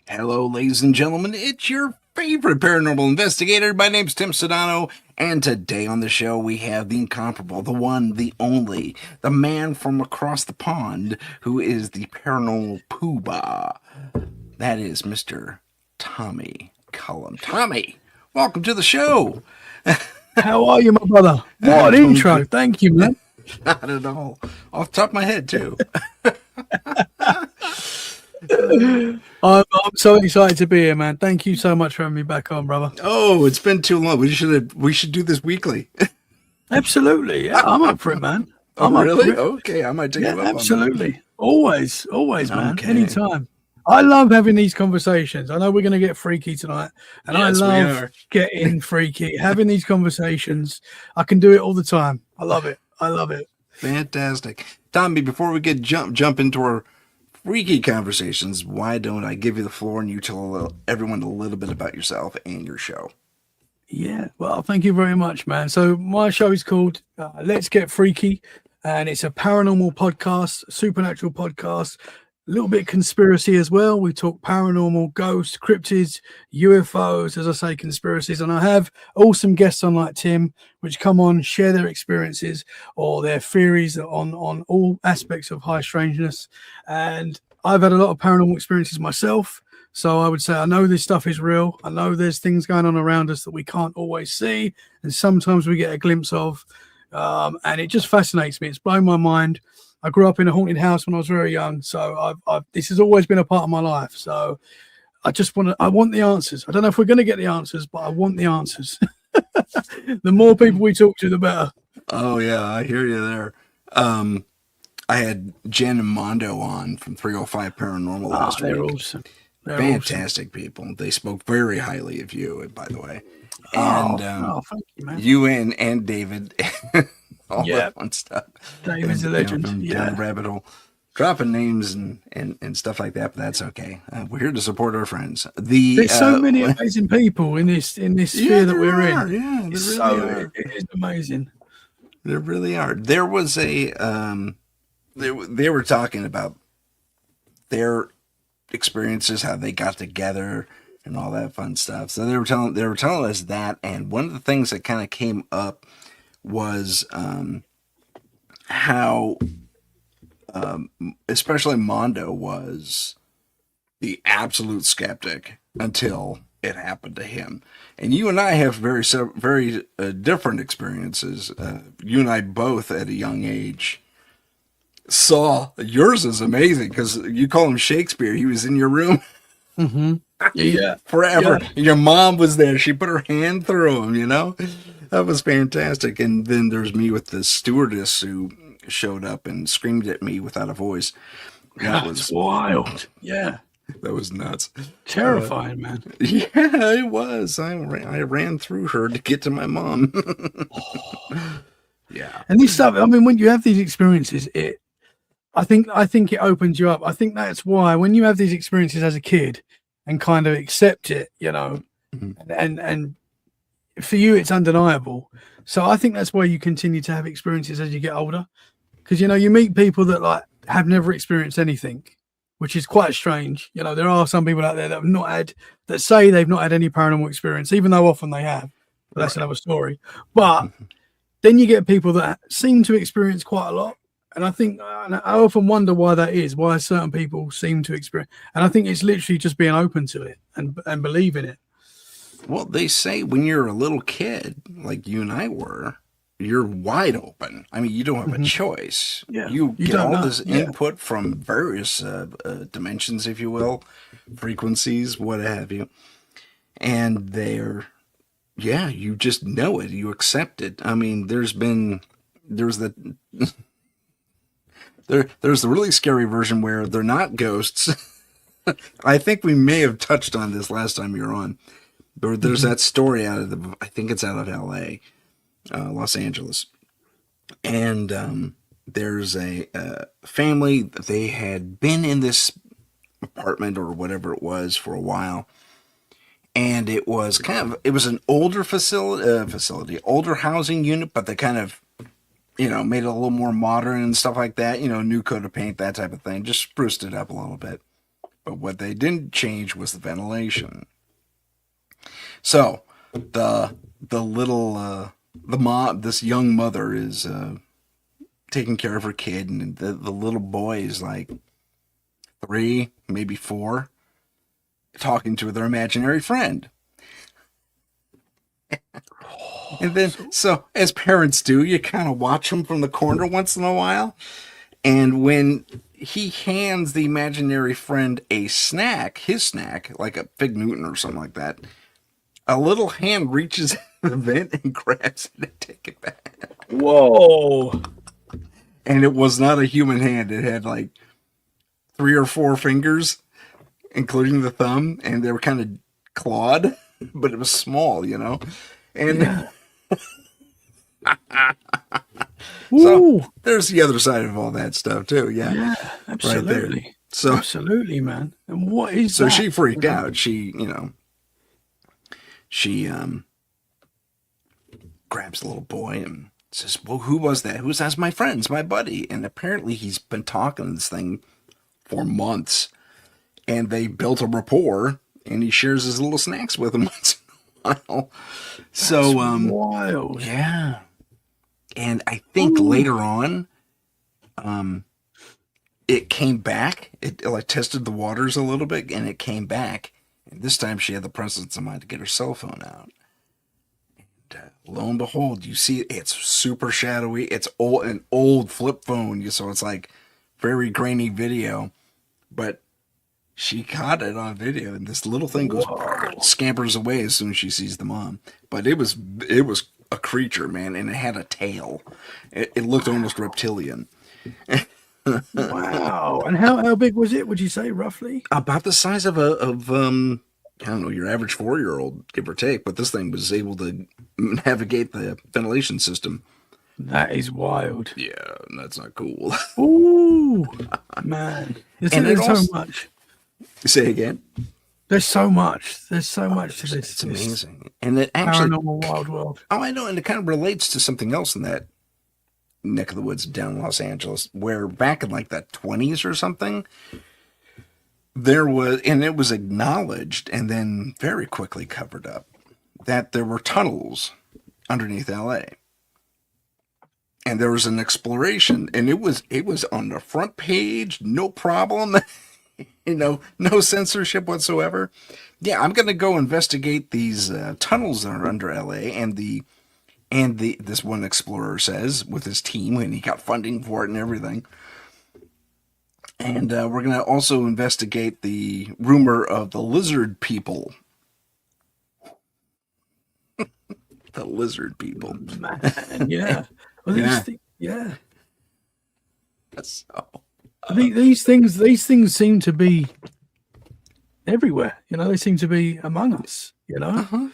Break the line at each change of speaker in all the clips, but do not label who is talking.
Hello, ladies and gentlemen. It's your favorite paranormal investigator. My name's Tim Sedano, and today on the show we have the incomparable, the one, the only, the man from across the pond who is the paranormal poobah. That is Mr. Tommy Cullum. Tommy, welcome to the show.
How are you, my brother? What an intro. Thank you, man.
Not at all. Off the top of my head, too.
I'm so excited to be here, man. Thank you so much for having me back on, brother.
Oh, it's been too long. We should do this weekly.
Absolutely. Yeah, I'm up for it, man.
Really? Okay, I might take you up on that.
Absolutely. Always, man. Okay. Anytime. I love having these conversations. I know we're going to get freaky tonight, and yes, I love getting freaky. Having these conversations, I can do it all the time. I love it.
Fantastic. Tommy, before we get jump into our freaky conversations, why don't I give you the floor and you tell everyone a little bit about yourself and your show?
Yeah, well, thank you very much, man. So my show is called Let's Get Freaky, and it's a paranormal podcast, supernatural podcast, a little bit conspiracy as well. We talk paranormal, ghosts, cryptids, UFOs, as I say, conspiracies. And I have awesome guests on like Tim, which come on, share their experiences or their theories on all aspects of high strangeness. And I've had a lot of paranormal experiences myself. So I would say I know this stuff is real. I know there's things going on around us that we can't always see. And sometimes we get a glimpse of. And it just fascinates me. It's blown my mind. I grew up in a haunted house when I was very young, so this has always been a part of my life. So I want the answers. I don't know if we're going to get the answers, but I want the answers. The more people we talk to, the better.
Oh yeah, I hear you there. I had Jen and Mondo on from 305 Paranormal last week.
They're awesome. They're
fantastic
awesome
people. They spoke very highly of you, by the way.
And thank you, man.
You and David. All that fun stuff.
David's a legend.
Down the rabbit hole. Dropping names and stuff like that, but that's okay. We're here to support our friends.
There's so many amazing people in this sphere that we're in.
Yeah,
it is amazing.
There really are. There was a they were talking about their experiences, how they got together and all that fun stuff. So they were telling us that, and one of the things that kind of came up was how especially Mondo was the absolute skeptic until it happened to him. And you and I have very different experiences. You and I both at a young age saw, yours is amazing because you call him Shakespeare. He was in your room.
Mm-hmm. Yeah.
Forever. Yeah. And your mom was there. She put her hand through him, That was fantastic. And then there's me with the stewardess who showed up and screamed at me without a voice.
That was wild. Yeah.
That was nuts.
Terrifying, man.
Yeah, it was. I ran through her to get to my mom. Yeah.
And this stuff, I mean, when you have these experiences, I think it opens you up. I think that's why when you have these experiences as a kid and kind of accept it, mm-hmm. and for you, it's undeniable. So I think that's why you continue to have experiences as you get older. Because, you meet people that have never experienced anything, which is quite strange. There are some people out there that say they've not had any paranormal experience, even though often they have. But that's another story. But then you get people that seem to experience quite a lot. And I often wonder why that is, why certain people seem to experience. And I think it's literally just being open to it and believing it.
Well, they say when you're a little kid, like you and I were, you're wide open. I mean, you don't have a choice.
Yeah,
you get all this input from various dimensions, if you will, frequencies, what have you. And you just know it. You accept it. I mean, there's the really scary version where they're not ghosts. I think we may have touched on this last time you were on. There's that story I think it's out of LA, Los Angeles. And there's a family, they had been in this apartment or whatever it was for a while. And it was it was an older facility, older housing unit, but they kind of, made it a little more modern and stuff like that, new coat of paint, that type of thing, just spruced it up a little bit. But what they didn't change was the ventilation. So the little, the mom, this young mother is taking care of her kid, and the little boy is like 3, maybe 4, talking to their imaginary friend. And then, so as parents do, you kind of watch them from the corner once in a while. And when he hands the imaginary friend a snack, his snack, like a Fig Newton or something like that, a little hand reaches in the vent and grabs it and takes it back.
Whoa.
And it was not a human hand. It had like 3 or 4 fingers, including the thumb, and they were kind of clawed, but it was small, And
Yeah.
so there's the other side of all that stuff too. Yeah,
Yeah, absolutely.
Right there. So
absolutely, man. And what is
so
that?
she freaked out. She grabs the little boy and says, "Well, who was that?" "Who's that's my friend, it's my buddy." And apparently he's been talking to this thing for months, and they built a rapport, and he shares his little snacks with him once in a while. So
wild.
yeah. And I think later on, it came back. It like tested the waters a little bit, and it came back. And this time, she had the presence of mind to get her cell phone out. And lo and behold, you see it's super shadowy. It's an old flip phone, so it's like very grainy video. But she caught it on video, and this little thing goes scampers away as soon as she sees the mom. But it was a creature, man, and it had a tail. It looked almost reptilian.
Wow. And how big was it, would you say, roughly?
About the size of I don't know, your average 4-year-old, give or take. But this thing was able to navigate the ventilation system.
That is wild.
Yeah, that's not cool.
Ooh, man. There's so much.
Say again.
There's so much. There's so much to this.
It's amazing. And it actually
paranormal wild world.
Oh, I know, and it kind of relates to something else in that neck of the woods down in Los Angeles, where back in like the 20s or something, there was, and it was acknowledged and then very quickly covered up, that there were tunnels underneath LA. And there was an exploration, and it was on the front page, no problem. No censorship whatsoever. Yeah, I'm going to go investigate these tunnels that are under LA, and this one explorer says with his team, and he got funding for it and everything. And we're going to also investigate the rumor of the lizard people. The lizard people.
Man, yeah. Well, yeah.
So.
These things seem to be everywhere. They seem to be among us.
Uh-huh.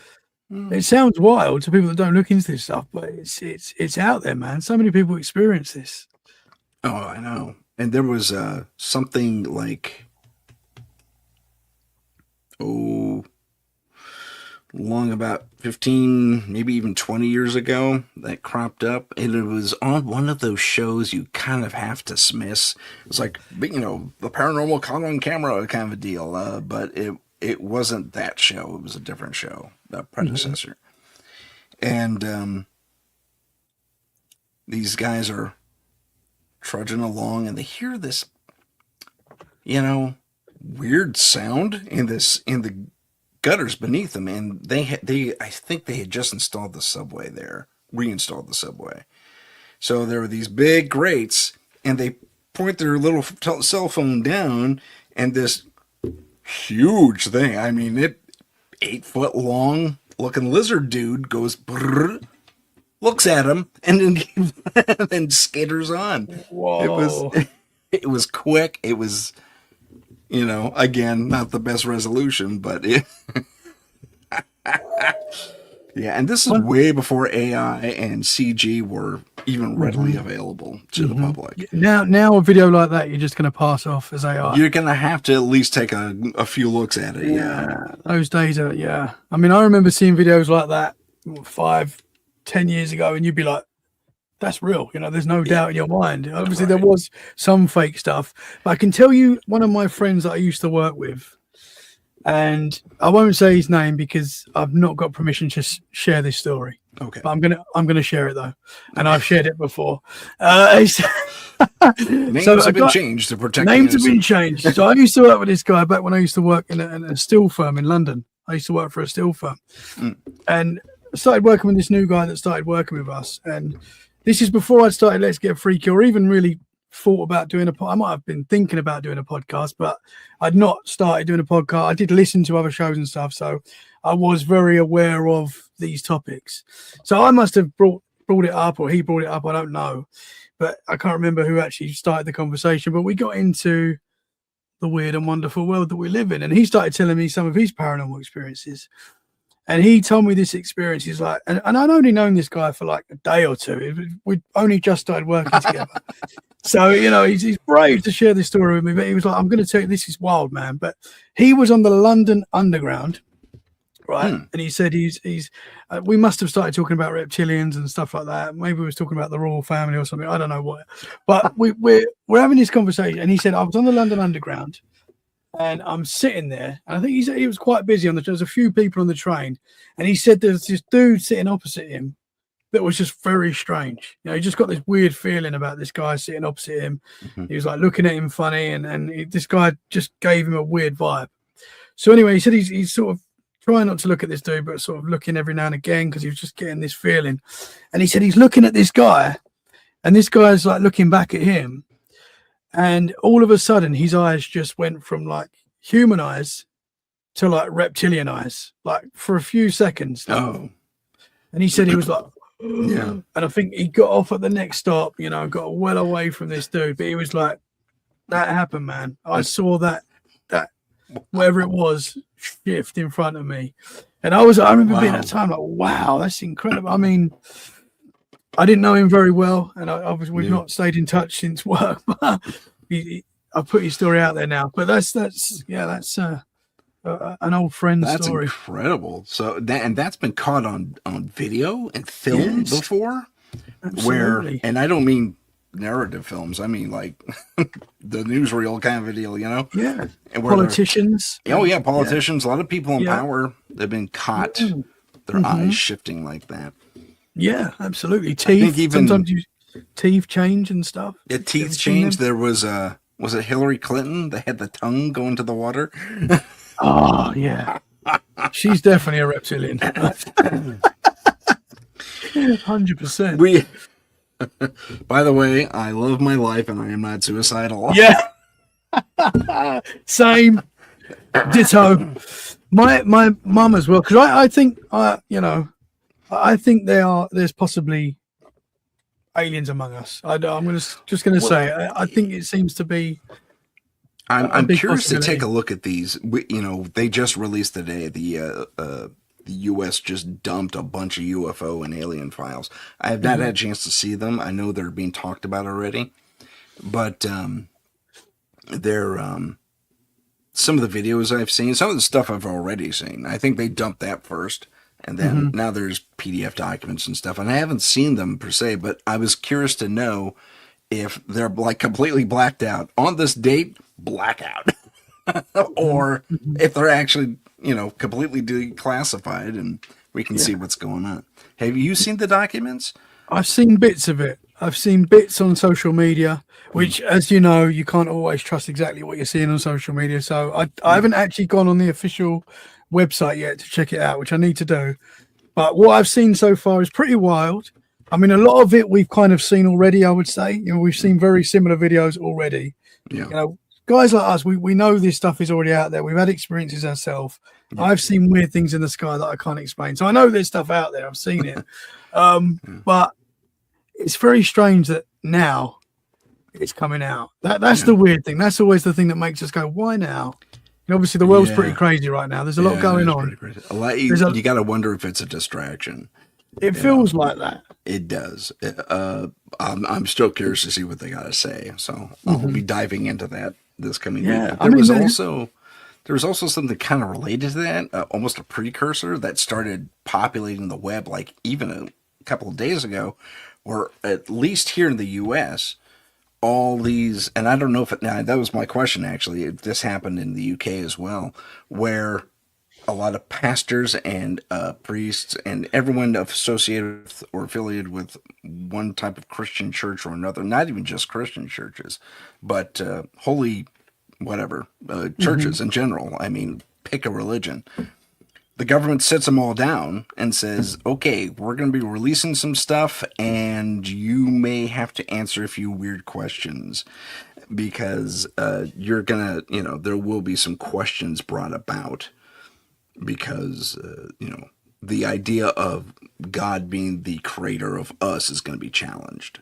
It sounds wild to people that don't look into this stuff, but it's out there, man. So many people experience this.
Oh, I know. And there was something like, long about 15, maybe even 20 years ago, that cropped up, and it was on one of those shows you kind of have to dismiss. It was like, the paranormal caught on camera kind of a deal, but it wasn't that show. It was a different show, a predecessor. Mm-hmm. And these guys are trudging along, and they hear this, weird sound in the gutters beneath them, and I think they had just installed the subway there, reinstalled the subway. So there were these big grates, and they point their little cell phone down, and this huge thing, I mean, 8-foot long looking lizard dude goes brrr, looks at him, and then skitters on.
Whoa.
It was quick. It was, again, not the best resolution, but yeah. And this is way before AI and CG were even readily available to the public.
Now a video like that, you're just going to pass off as AI.
You're going to have to at least take a few looks at it. Yeah.
Those days are, I mean, I remember seeing videos like that 5-10 years ago, and you'd be like, that's real. You know, there's no doubt in your mind. Obviously, there was some fake stuff. But I can tell you, one of my friends that I used to work with, and I won't say his name because I've not got permission to share this story.
Okay.
But I'm gonna share it though, and I've shared it before. Names
have been changed to protect.
Names have been changed. So I used to work with this guy back when I used to work in a steel firm in London. I used to work for a steel firm, and I started working with this new guy that started working with us. And this is before I started Let's Get Freaky, or even really thought about doing I might have been thinking about doing a podcast, but I'd not started doing a podcast. I did listen to other shows and stuff, so I was very aware of these topics. So I must have brought it up, or he brought it up, I don't know, but I can't remember who actually started the conversation. But we got into the weird and wonderful world that we live in, and he started telling me some of his paranormal experiences. And he told me this experience. He's like, and I'd only known this guy for like a day or two. We'd only just started working together. So, you know, he's brave to share this story with me. But he was like, I'm going to tell you, this is wild, man. But he was on the London Underground, right? And he said we must have started talking about reptilians and stuff like that. Maybe we was talking about the royal family or something. I don't know what. But we're having this conversation. And he said, I was on the London Underground. And I'm sitting there, and I think he was quite busy on the. There was a few people on the train, and he said there's this dude sitting opposite him that was just very strange. You know, he just got this weird feeling about this guy sitting opposite him. He was like looking at him funny, and this guy just gave him a weird vibe. So anyway, he said he's sort of trying not to look at this dude, but sort of looking every now and again because he was just getting this feeling. And he said he's looking at this guy, and this guy's like looking back at him. And all of a sudden, his eyes just went from like human eyes to like reptilian eyes, like for a few seconds.
Oh.
And he said he was like,
yeah.
And I think he got off at the next stop, you know, got well away from this dude. But he was like, that happened, man. I saw that whatever it was shift in front of me. And I remember being at the time like, wow, that's incredible. I mean, I didn't know him very well, and obviously we've not stayed in touch since work. But I put his story out there now. But that's an old friend's story.
That's incredible. So that's been caught on video and film before.
Absolutely.
And I don't mean narrative films. I mean like the newsreel kind of video, you know?
Yeah.
And
politicians.
Politicians. A lot of people in power. They've been caught. Their eyes shifting like that.
Yeah, absolutely. Teeth. Sometimes teeth change and stuff.
Yeah, teeth change. There was it Hillary Clinton that had the tongue go into the water?
Oh yeah, she's definitely a reptilian. 100%.
By the way, I love my life and I am not suicidal.
Yeah. Same. Ditto. My mum as well, because I think I think there's possibly aliens among us. I'm just going to say, I think it seems to be.
I'm curious to take a look at these. They just released today. The U.S. just dumped a bunch of UFO and alien files. I have not had a chance to see them. I know they're being talked about already, but they're some of the videos I've seen, some of the stuff I've already seen. I think they dumped that first. And then now there's PDF documents and stuff. And I haven't seen them per se, but I was curious to know if they're like completely blacked out on this date, blackout, or if they're actually, completely declassified and we can see what's going on. Have you seen the documents?
I've seen bits of it. I've seen bits on social media, which, as you know, you can't always trust exactly what you're seeing on social media. So I haven't actually gone on the official website yet to check it out, which I need to do. But what I've seen so far is pretty wild. I mean, a lot of it we've kind of seen already, I would say. We've seen very similar videos already. Yeah. Guys like us, we know this stuff is already out there. We've had experiences ourselves. Yeah. I've seen weird things in the sky that I can't explain. So I know there's stuff out there. I've seen it. But it's very strange that now it's coming out. That's the weird thing. That's always the thing that makes us go, why now? And obviously, the world's pretty crazy right now. There's a lot going on.
You got to wonder if it's a distraction.
It
You know,
feels like that.
it does. I'm still curious to see what they got to say. So I'll
Hmm.
be diving into that this coming week.
Yeah,
But
I mean,
there was also something kind of related to that, almost a precursor that started populating the web like even a couple of days ago, where at least here in the U.S. all these, and I don't know if it, now that was my question actually, if this happened in the UK as well, where a lot of pastors and priests and everyone associated with or affiliated with one type of Christian church or another, not even just Christian churches, but holy whatever
hmm
churches in general. I mean, pick a religion. The government sits them all down and says, okay, we're going to be releasing some stuff and you may have to answer a few weird questions because you're going to, there will be some questions brought about because, the idea of God being the creator of us is going to be challenged.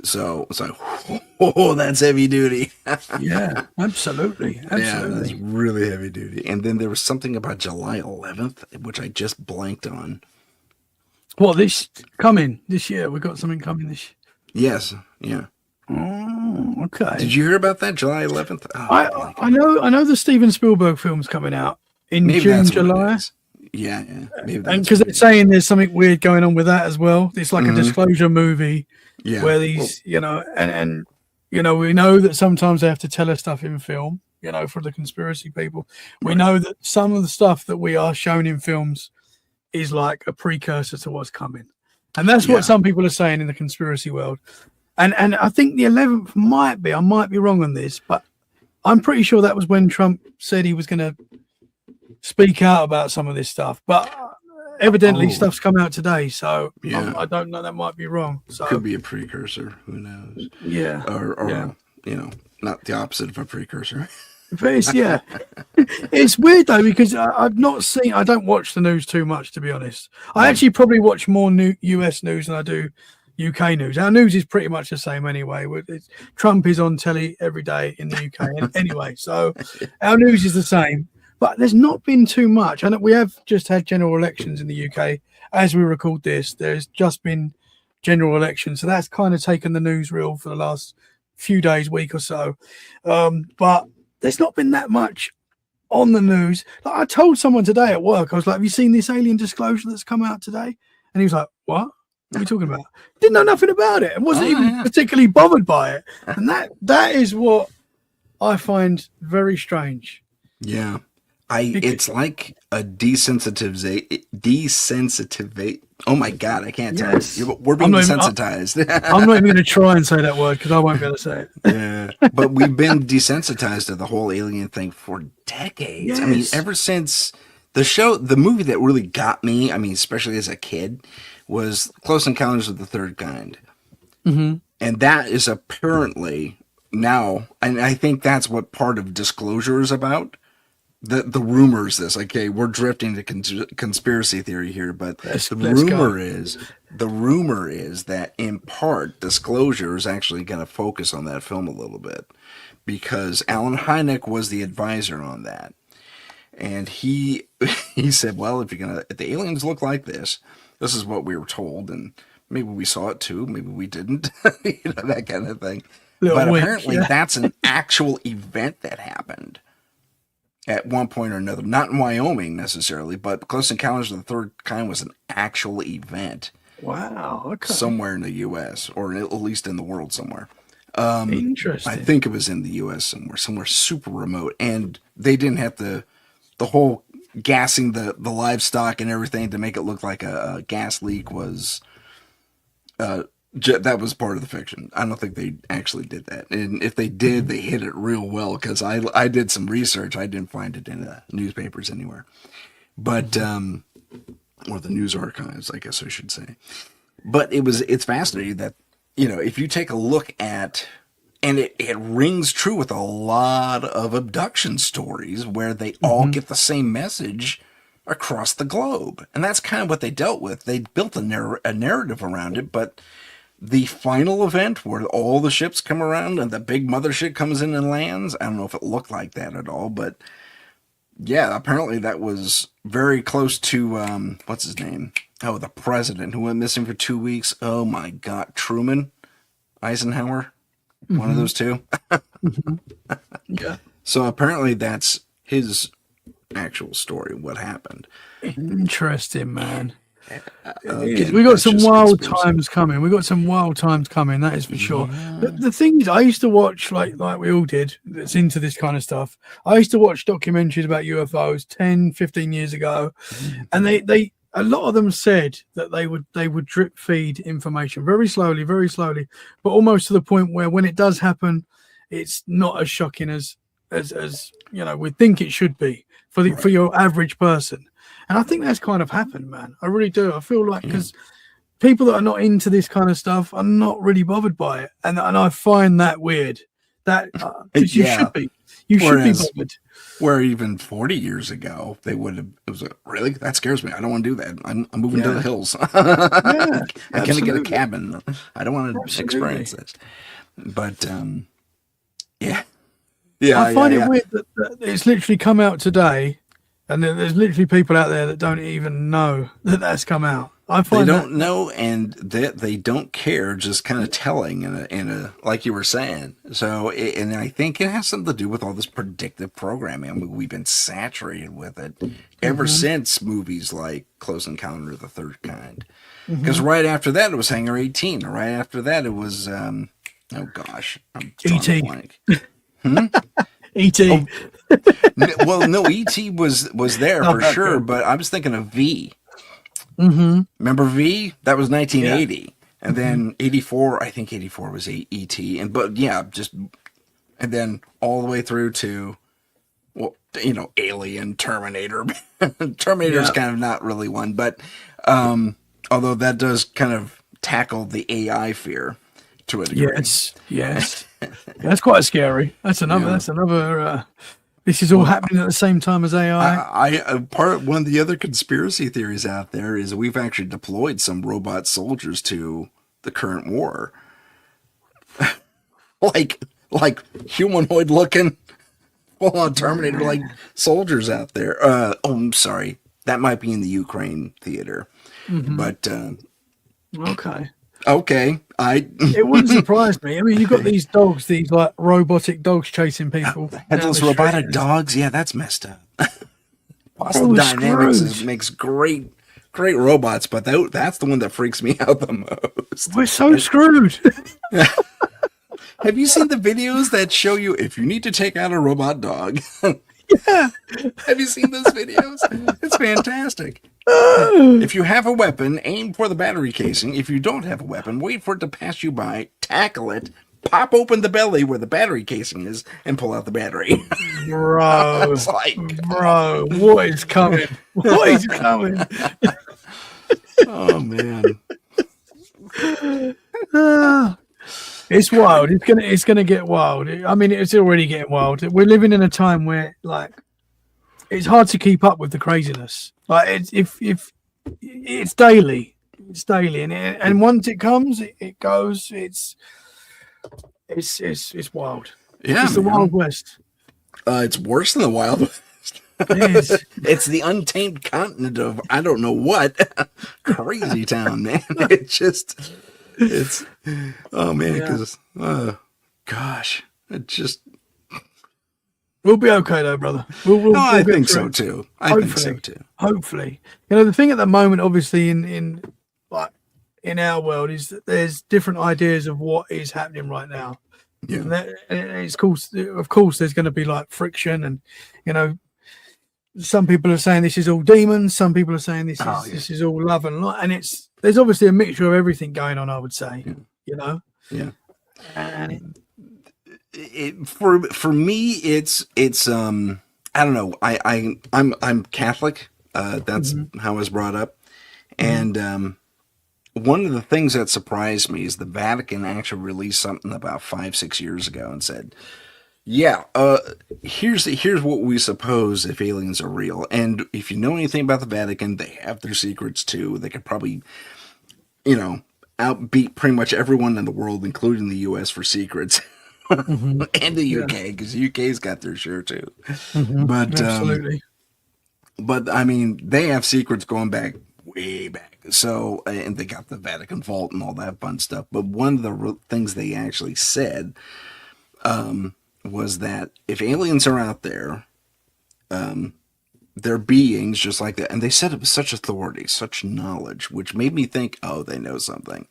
So it's like, oh, that's heavy duty.
yeah, absolutely,
Yeah, that's
absolutely.
really heavy duty. And then there was something about July 11th, which I just blanked on.
What this coming this year? We got something coming this.
Yes, yeah.
Oh,
Did
okay.
you hear about that July 11th? Oh, I'm
I
blanking.
know the Steven Spielberg film's coming out in
Maybe
June,
that's what it
July,
is. Yeah, yeah. Maybe
and
that's
because
what
they're
it is.
saying there's something weird going on with that as well. It's like a
Mm-hmm.
disclosure movie
Yeah.
where
Well,
these, and we know that sometimes they have to tell us stuff in film. For the conspiracy people, we
right.
know that some of the stuff that we are shown in films is like a precursor to what's coming, and that's what
Yeah.
some people are saying in the conspiracy world. And I think the 11th might be. I might be wrong on this, but I'm pretty sure that was when Trump said he was going to speak out about some of this stuff. But evidently,
Oh,
stuff's come out today, so
yeah.
I don't know. That might be wrong.
Could
So
be a precursor. Who knows?
yeah, yeah.
Or not the opposite of a precursor.
But yeah, it's weird though because I've not seen. I don't watch the news too much, to be honest. I
Mm.
actually probably watch more US news than I do UK news. Our news is pretty much the same anyway. Trump is on telly every day in the UK anyway, so our news is the same. But there's not been too much, and we have just had general elections in the UK as we record this. There's just been general elections, so that's kind of taken the newsreel for the last few days, week or so. But there's not been that much on the news. Like I told someone today at work, I was like, "Have you seen this alien disclosure that's come out today?" And he was like, "What? What are you talking about?" Didn't know nothing about it and wasn't
Oh
even
yeah.
particularly bothered by it. And that is what I find very strange.
Yeah.
Because,
It's like a desensitizate. Oh my God, I can't talk.
yes,
We're
I'm
being
not even.
desensitized.
I'm not even going to try and say that word because I won't be able to say it.
Yeah. But we've been desensitized to the whole alien thing for decades. I mean,
Yes.
ever since the movie that really got me, I mean, especially as a kid, was Close Encounters of the Third Kind.
Hmm.
And that is apparently now, and I think that's what part of Disclosure is about. The rumor is this. Okay, we're drifting to conspiracy theory here, but
Let's go.
the rumor is that in part Disclosure is actually going to focus on that film a little bit because Alan Hynek was the advisor on that, and he he said, well, if the aliens look like this is what we were told, and maybe we saw it too, maybe we didn't, that kind of thing.
Little
But
wink.
apparently,
Yeah.
that's an actual event that happened at one point or another. Not in Wyoming necessarily, but Close Encounters of the Third Kind was an actual event
Wow. Okay.
somewhere in the U.S. or at least in the world somewhere. I
Interesting.
think it was in the U.S. somewhere super remote, and they didn't have the whole gassing the livestock and everything to make it look like a gas leak was that was part of the fiction. I don't think they actually did that. And if they did, they hid it real well because I did some research. I didn't find it in the newspapers anywhere, but or the news archives, I guess I should say. But it's fascinating that if you take a look at, and it rings true with a lot of abduction stories where they all
Hmm.
get the same message across the globe, and that's kind of what they dealt with. They built a narrative around it, but the final event where all the ships come around and the big mothership comes in and lands, I don't know if it looked like that at all, but yeah, apparently that was very close to what's his name, Oh, the president who went missing for 2 weeks. Oh my God, Truman, Eisenhower, one of those two.
Yeah.
So apparently that's his actual story. What happened?
Interesting, man.
Again,
We got
that's
some
just
wild
conspiracy.
times coming. We got some wild times coming. That is for sure.
Yeah.
The thing is, I used to watch like we all did. That's into this kind of stuff. I used to watch documentaries about UFOs 10, 15 years ago, and they a lot of them said that they would drip feed information very slowly, but almost to the point where when it does happen, it's not as shocking as we think it should be for your average person. And I think that's kind of happened, man. I really do. I feel like because people that are not into this kind of stuff are not really bothered by it, and I find that weird. That 'cause you should be, should be bothered.
Where even 40 years ago they would have. It was like, really, that scares me. I don't want to do that. I'm moving to the hills.
Yeah,
I'm gonna get a cabin. I don't want to experience this. But yeah.
I find it weird that it's literally come out today, and there's literally people out there that don't even know that that's come out. I find
they don't know, and they don't care. Just kind of telling in a like you were saying. So, and I think it has something to do with all this predictive programming. I mean, we've been saturated with it ever since movies like Close Encounter of the Third Kind. Because right after that it was Hangar 18. Right after that it was oh gosh, I'm drawing a
E.T.
blank.
E.T.
Oh, well, no, E.T. was there for sure, but I was thinking of V. Remember V? That was 1980, and then 84. I think 84 was E.T. And then all the way through to, well, Alien, Terminator. Terminator's kind of not really one, but although that does kind of tackle the AI fear to a degree.
Yes. That's quite scary. That's another. This is all happening at the same time as AI.
One of the other conspiracy theories out there is we've actually deployed some robot soldiers to the current war, like humanoid looking, full on Terminator like soldiers out there. I'm sorry, that might be in the Ukraine theater, but okay.
It wouldn't surprise me. I mean, you've got these dogs, these like robotic dogs chasing people.
Those robotic dogs, yeah, that's messed up. Boston Dynamics makes great robots, but that's the one that freaks me out the most.
We're so screwed.
Have you seen the videos that show you if you need to take out a robot dog?
Yeah.
Have you seen those videos? It's fantastic. If you have a weapon, aim for the battery casing. If you don't have a weapon, wait for it to pass you by, tackle it, pop open the belly where the battery casing is, and pull out the battery.
Bro,
It's like,
bro, what is coming? What is coming?
oh man.
It's wild. It's gonna get wild. I mean, it's already getting wild. We're living in a time where it's hard to keep up with the craziness. Like if it's daily, and once it comes, it goes. It's wild.
Yeah,
it's the Wild West.
It's worse than the Wild West.
It is.
It's the untamed continent of I don't know what. Crazy town, man. It's oh man, because gosh, it just.
We'll be okay though, brother.
I think so too.
Hopefully, the thing at the moment, obviously, in our world, is that there's different ideas of what is happening right now. Yeah, and of course, there's going to be like friction, and some people are saying this is all demons. Some people are saying this is all love and light, and there's obviously a mixture of everything going on. I would say,
Yeah.
And
for me, it's I don't know. I'm Catholic. That's how I was brought up, and one of the things that surprised me is the Vatican actually released something about 5-6 years ago and said, yeah, here's what we suppose if aliens are real. And if you know anything about the Vatican, they have their secrets too. They could probably, outbeat pretty much everyone in the world, including the U.S. for secrets. And the U.K., because the U.K.'s got their share too. But
absolutely.
But I mean, they have secrets going back way back. So, and they got the Vatican vault and all that fun stuff. But one of the things they actually said was that if aliens are out there, they're beings just like that. And they said it with such authority, such knowledge, which made me think, oh, they know something.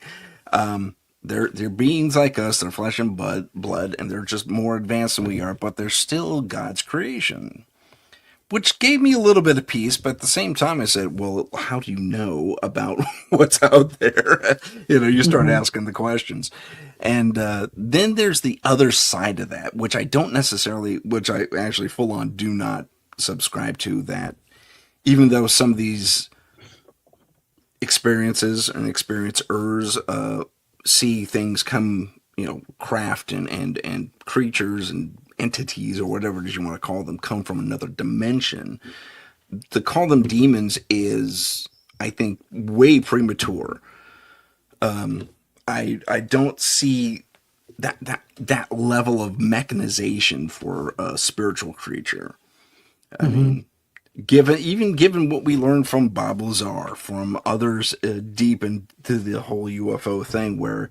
They're beings like us. They're flesh and blood, and they're just more advanced than we are. But they're still God's creation, which gave me a little bit of peace. But at the same time, I said, well, how do you know about what's out there? You start asking the questions. And then there's the other side of that, which I actually full on do not subscribe to, that even though some of these experiences and experiencers see things come, craft and creatures and entities or whatever it is you want to call them come from another dimension. To call them demons is, I think, way premature. I don't see that level of mechanization for a spiritual creature. I mean, given what we learned from Bob Lazar, from others deep into the whole UFO thing, where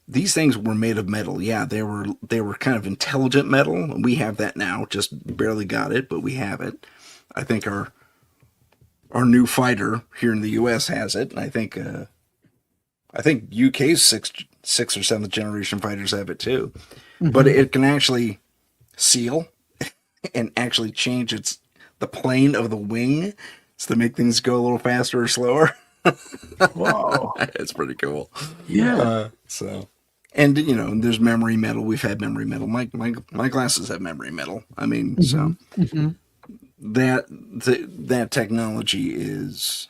these things were made of metal. Yeah, they were kind of intelligent metal. We have that now. Just barely got it, but we have it. I think our new fighter here in the U.S. has it. And I think UK's sixth or seventh generation fighters have it too. But it can actually seal and actually change the plane of the wing to make things go a little faster or slower.
Wow.
It's pretty cool.
Yeah.
And there's memory metal. We've had memory metal. My glasses have memory metal. I mean, that technology is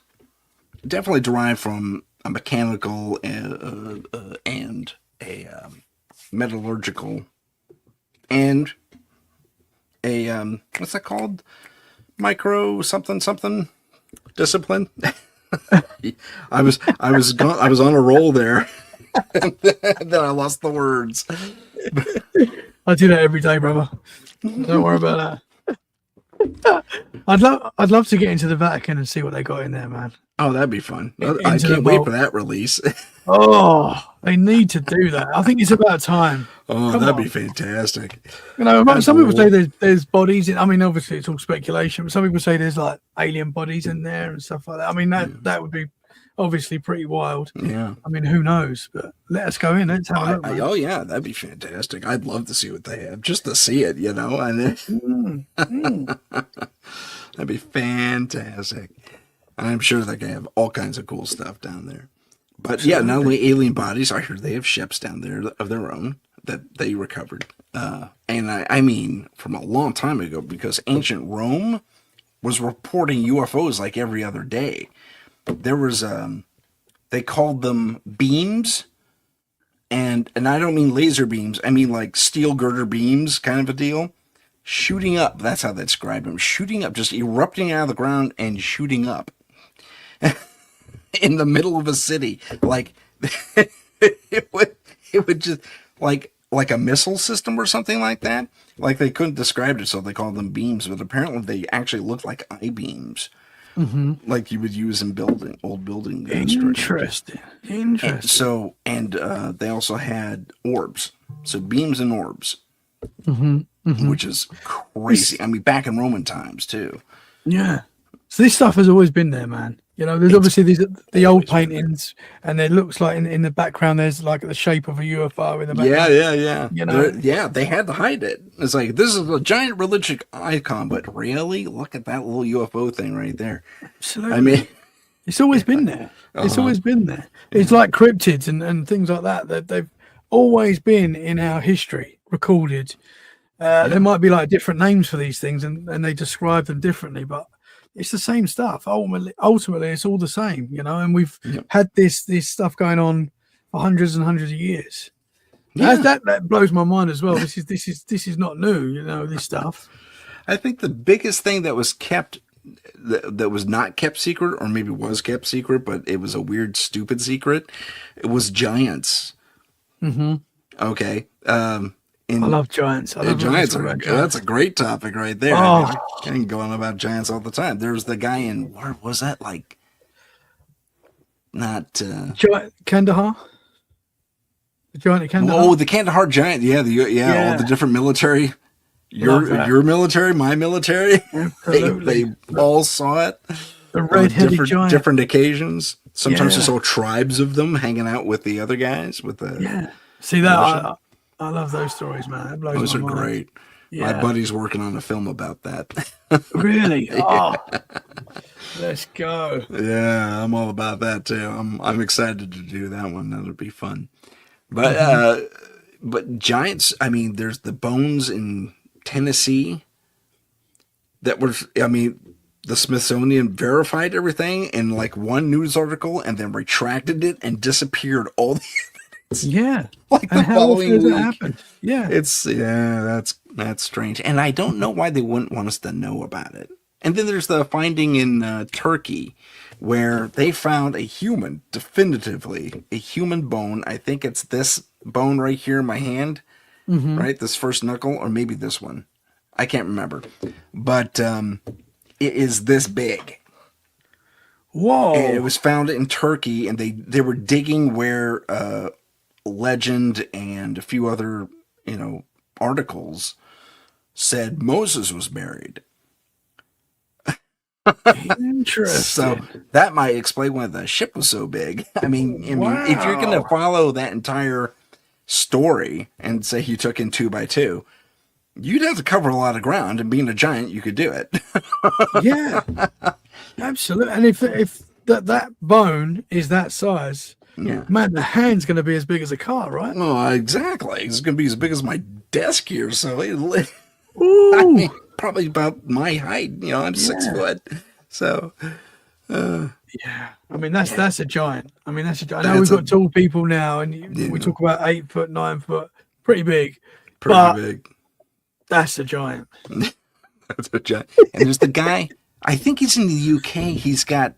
definitely derived from a mechanical and a metallurgical and a what's that called? Micro something discipline. I was on a roll there. And then I lost the words.
I do that every day, brother. Don't worry about that. I'd love to get into the Vatican and see what they got in there, man.
Oh, that'd be fun. I can't wait for that release.
Oh, they need to do that. I think it's about time.
Oh, that'd be fantastic.
Some people say there's bodies in, I mean, obviously it's all speculation, but some people say there's like alien bodies in there and stuff like that. I mean, that would be obviously pretty wild.
Yeah.
I mean, who knows? But let us go in. Let's have a look.
Oh, yeah, that'd be fantastic. I'd love to see what they have, just to see it, And that'd be fantastic. I'm sure they can have all kinds of cool stuff down there. But absolutely. Yeah, not only alien bodies, I heard they have ships down there of their own that they recovered. And I mean, from a long time ago, because ancient Rome was reporting UFOs like every other day. There was, they called them beams. And I don't mean laser beams. I mean like steel girder beams kind of a deal. Shooting up. That's how they described them. Shooting up, just erupting out of the ground and shooting up. In the middle of a city, like it would just like a missile system or something like that. Like they couldn't describe it, so they called them beams. But apparently, they actually looked like I-beams, like you would use in old building.
Interesting.
And they also had orbs, so beams and orbs, which is crazy. I mean, back in Roman times too.
Yeah. So this stuff has always been there, man. There's obviously the old paintings, and it looks like in the background there's like the shape of a UFO in the background.
Yeah. They had to hide it. It's like, this is a giant religious icon, but really, look at that little UFO thing right there.
Absolutely.
I mean,
it's always been there. It's always been there. It's like cryptids and things like that they've always been in our history recorded. There might be like different names for these things, and they describe them differently, but it's the same stuff. Ultimately, it's all the same, and we've had this stuff going on for hundreds and hundreds of years. Yeah. That blows my mind as well. This is not new, this stuff.
I think the biggest thing that was that was not kept secret, or maybe was kept secret, but it was a weird, stupid secret. It was giants. Okay.
I love giants.
Giants. That's a great topic right there. I can go on about giants all the time. There's the guy in, where was that? Like not.
Kandahar. The giant at Kandahar.
Oh, the Kandahar giant. Yeah, all the different military. Your military, my military.
Absolutely.
they all saw it.
The red-headed giant.
Different occasions. Sometimes there's whole tribes of them hanging out with the other guys.
See that I love those stories, man. That blows
those
my
are
mind.
great. Yeah. My buddy's working on a film about that.
Really? Oh, let's go.
Yeah, I'm all about that too. I'm excited to do that one. That'll be fun. But but giants. I mean, there's the bones in Tennessee that were. I mean, the Smithsonian verified everything in like one news article and then retracted it and disappeared all the evidence.
Yeah,
like the following week.
That happen? Yeah,
that's strange, and I don't know why they wouldn't want us to know about it. And then there's the finding in Turkey where they found definitively a human bone. I think it's this bone right here in my hand, right? This first knuckle, or maybe this one. I can't remember. But it is this big.
Whoa.
And it was found in Turkey, and they were digging where Legend and a few other, articles said Moses was buried.
Interesting.
So that might explain why the ship was so big. I mean, if you're going to follow that entire story and say you took in 2 by 2, you'd have to cover a lot of ground. And being a giant, you could do it.
Yeah, absolutely. And if that bone is that size, man, the hand's going to be as big as a car, right?
Oh, exactly. It's going to be as big as my desk here. So
Ooh.
I mean, probably about my height. I'm 6 foot. So,
yeah. I mean, that's a giant. I mean, that's a giant. I know we've got tall people now, and we talk about 8 foot, 9 foot, pretty big.
Pretty big.
That's a giant.
That's a giant. And there's the guy, I think he's in the UK. He's got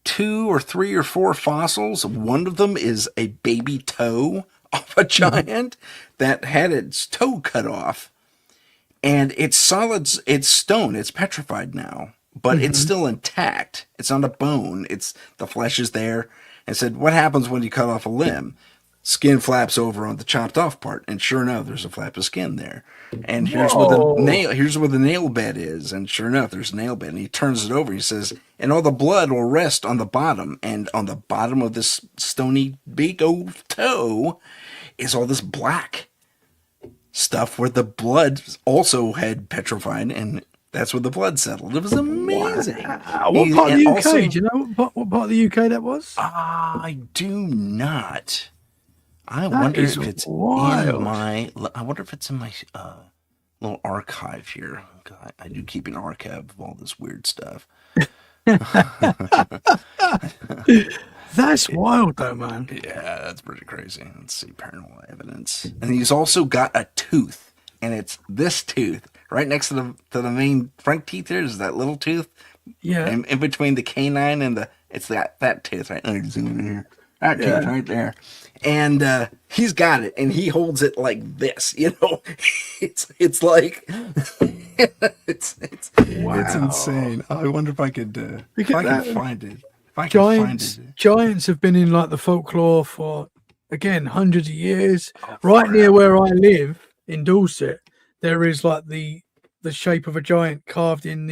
2 or 3 or 4 fossils. One of them is a baby toe of a giant that had its toe cut off. And it's solid, it's stone, it's petrified now, but it's still intact. It's not a bone. The flesh is there. And said, what happens when you cut off a limb? Skin flaps over on the chopped off part, and sure enough, there's a flap of skin there. And here's where the nail bed is, and sure enough, there's a nail bed. And he turns it over. He says, and all the blood will rest on the bottom, and on the bottom of this stony big old toe is all this black stuff where the blood also had petrified, and that's where the blood settled. It was amazing.
Wow. What part of the UK? Do you know what part of the UK that was?
I do not. I wonder if it's in my little archive here. God, I do keep an archive of all this weird stuff.
That's wild though, man.
Yeah, that's pretty crazy. Let's see, paranormal evidence. And he's also got a tooth, and it's this tooth right next to the main front teeth. There's that little tooth.
Yeah.
And in between the canine and it's that tooth right there. Zoom in here. That tooth right there. And he's got it, and he holds it like this. It's like it's insane. I wonder if I could find it.
Giants have been in like the folklore for, again, hundreds of years. Right near where I live in Dorset, there is like the shape of a giant carved in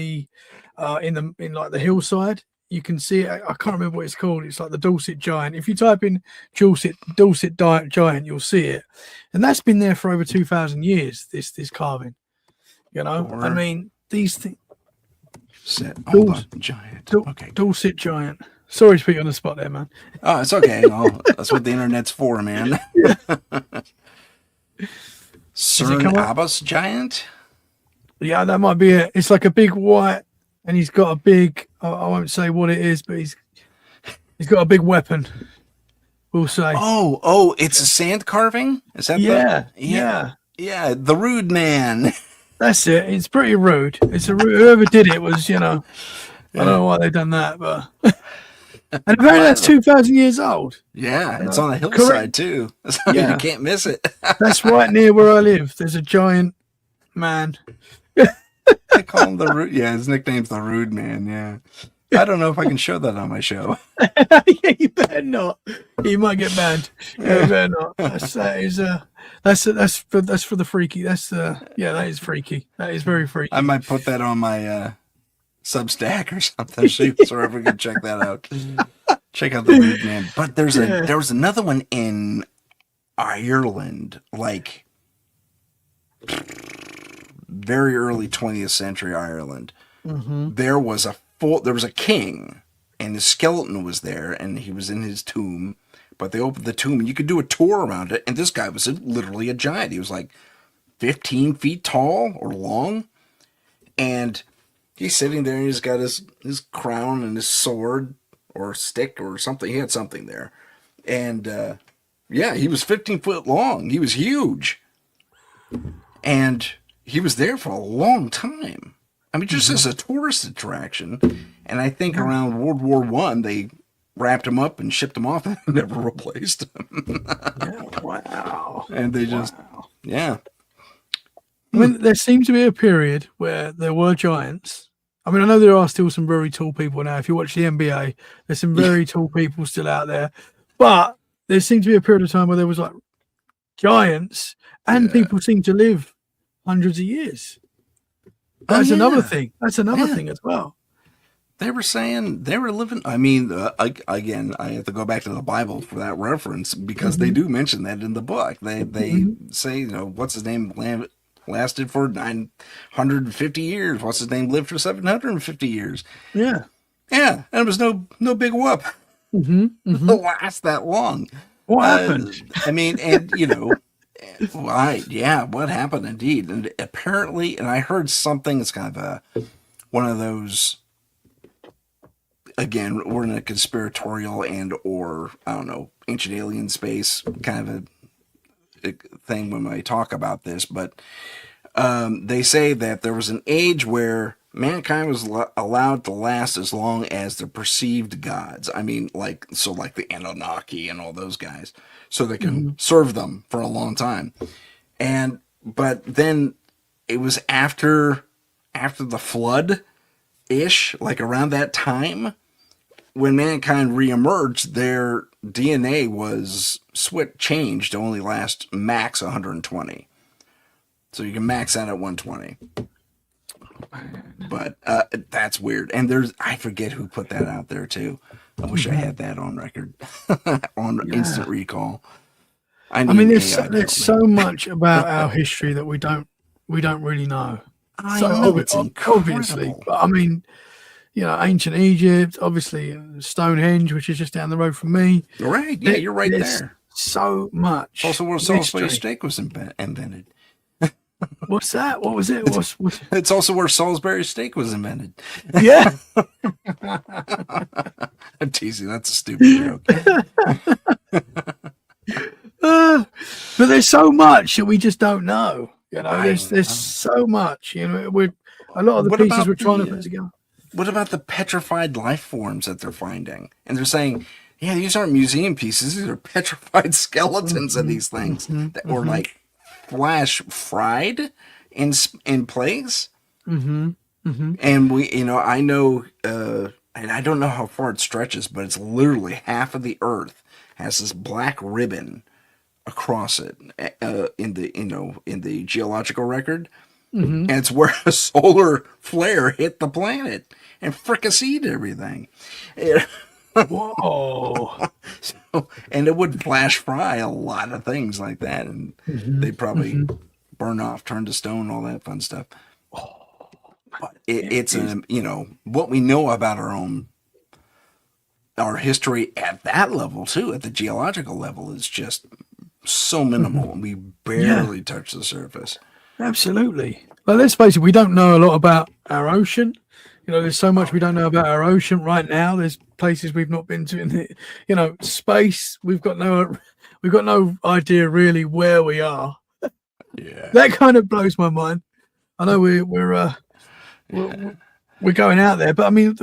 like the hillside. You can see it. I can't remember what it's called. It's like the Dorset Giant. If you type in Dorset Giant, you'll see it. And that's been there for over 2,000 years, this carving. I mean, these things.
Giant. Okay.
Dorset Giant. Sorry to put you on the spot there, man.
Oh, it's okay. That's what the internet's for, man. CERN Abbas Giant?
Yeah, that might be it. It's like a big white, and he's got a big, I won't say what it is, but he's got a big weapon, we'll say.
Oh, it's a sand carving? Is that Yeah, the rude man.
That's it. It's pretty rude. Whoever did it was, I don't know why they've done that, but and apparently that's 2,000 years old.
Yeah, it's on a hillside too. So you can't miss it.
That's right near where I live. There's a giant man.
I call him the rude. Yeah, his nickname's the Rude Man. Yeah, I don't know if I can show that on my show.
Yeah, you better not. You might get banned. Yeah, you better not. That's for the freaky. That is freaky. That is very freaky.
I might put that on my Substack or something, so everyone can check that out. Check out the weird man. But there was another one in Ireland, like very early 20th century Ireland.
Mm-hmm.
There was a king, and his skeleton was there, and he was in his tomb. But they opened the tomb, and you could do a tour around it. And this guy was literally a giant. He was like 15 feet tall or long, and he's sitting there, and he's got his crown and his sword or stick or something. He had something there, and he was 15 foot long. He was huge, and he was there for a long time. I mean, just as a tourist attraction. And I think around World War I, they wrapped him up and shipped him off and never replaced him.
Wow.
And they just,
I mean, there seems to be a period where there were giants. I mean, I know there are still some very tall people now. If you watch the NBA, there's some very tall people still out there. But there seems to be a period of time where there was like giants and people seem to live hundreds of years. That's another thing. That's another thing as well.
They were saying they were living. I mean, again, I have to go back to the Bible for that reference because they do mention that in the book. They say, what's his name lasted for 950 years. What's his name lived for 750 years.
Yeah.
Yeah. And it was no big whoop to last that long.
What happened?
I mean, and, what happened indeed. And apparently, and I heard something, it's kind of one of those, again, we're in a conspiratorial or I don't know, ancient alien space kind of a thing when I talk about this, but they say that there was an age where mankind was allowed to last as long as the perceived gods. I mean, like the Anunnaki and all those guys, so they can serve them for a long time. But then it was after the flood ish, like around that time, when mankind reemerged, their DNA was changed to only last max 120. So you can max out at 120. But that's weird. And I forget who put that out there too. I wish I had that on record, on instant recall. I mean, there's
so much about our history that we don't really know.
I know, it's
obviously, but I mean, ancient Egypt, obviously Stonehenge, which is just down the road from me.
Right? Yeah, you're right there.
So much.
Also, where Salisbury steak was invented.
What's that? What was it?
It's also where Salisbury steak was invented.
Yeah.
I'm teasing. That's a stupid joke.
But there's so much that we just don't know. There's so much. A lot of the pieces we're trying to put together.
What about the petrified life forms that they're finding? And they're saying, yeah, these aren't museum pieces. These are petrified skeletons of these things that were like flash fried in place. And I know, and I don't know how far it stretches, but it's literally half of the earth has this black ribbon across it in the geological record. And it's where a solar flare hit the planet and fricasseed everything.
Whoa.
And it would flash fry a lot of things like that, and they'd probably burn off, turn to stone, all that fun stuff. But it's what we know about our history at that level too, at the geological level, is just so minimal, and we barely touch the surface.
Absolutely. Well, let's face it, we don't know a lot about our ocean. There's so much we don't know about our ocean right now. There's places we've not been to in the, space. We've got no idea really where we are.
Yeah.
That kind of blows my mind. I know we're going out there, but I mean,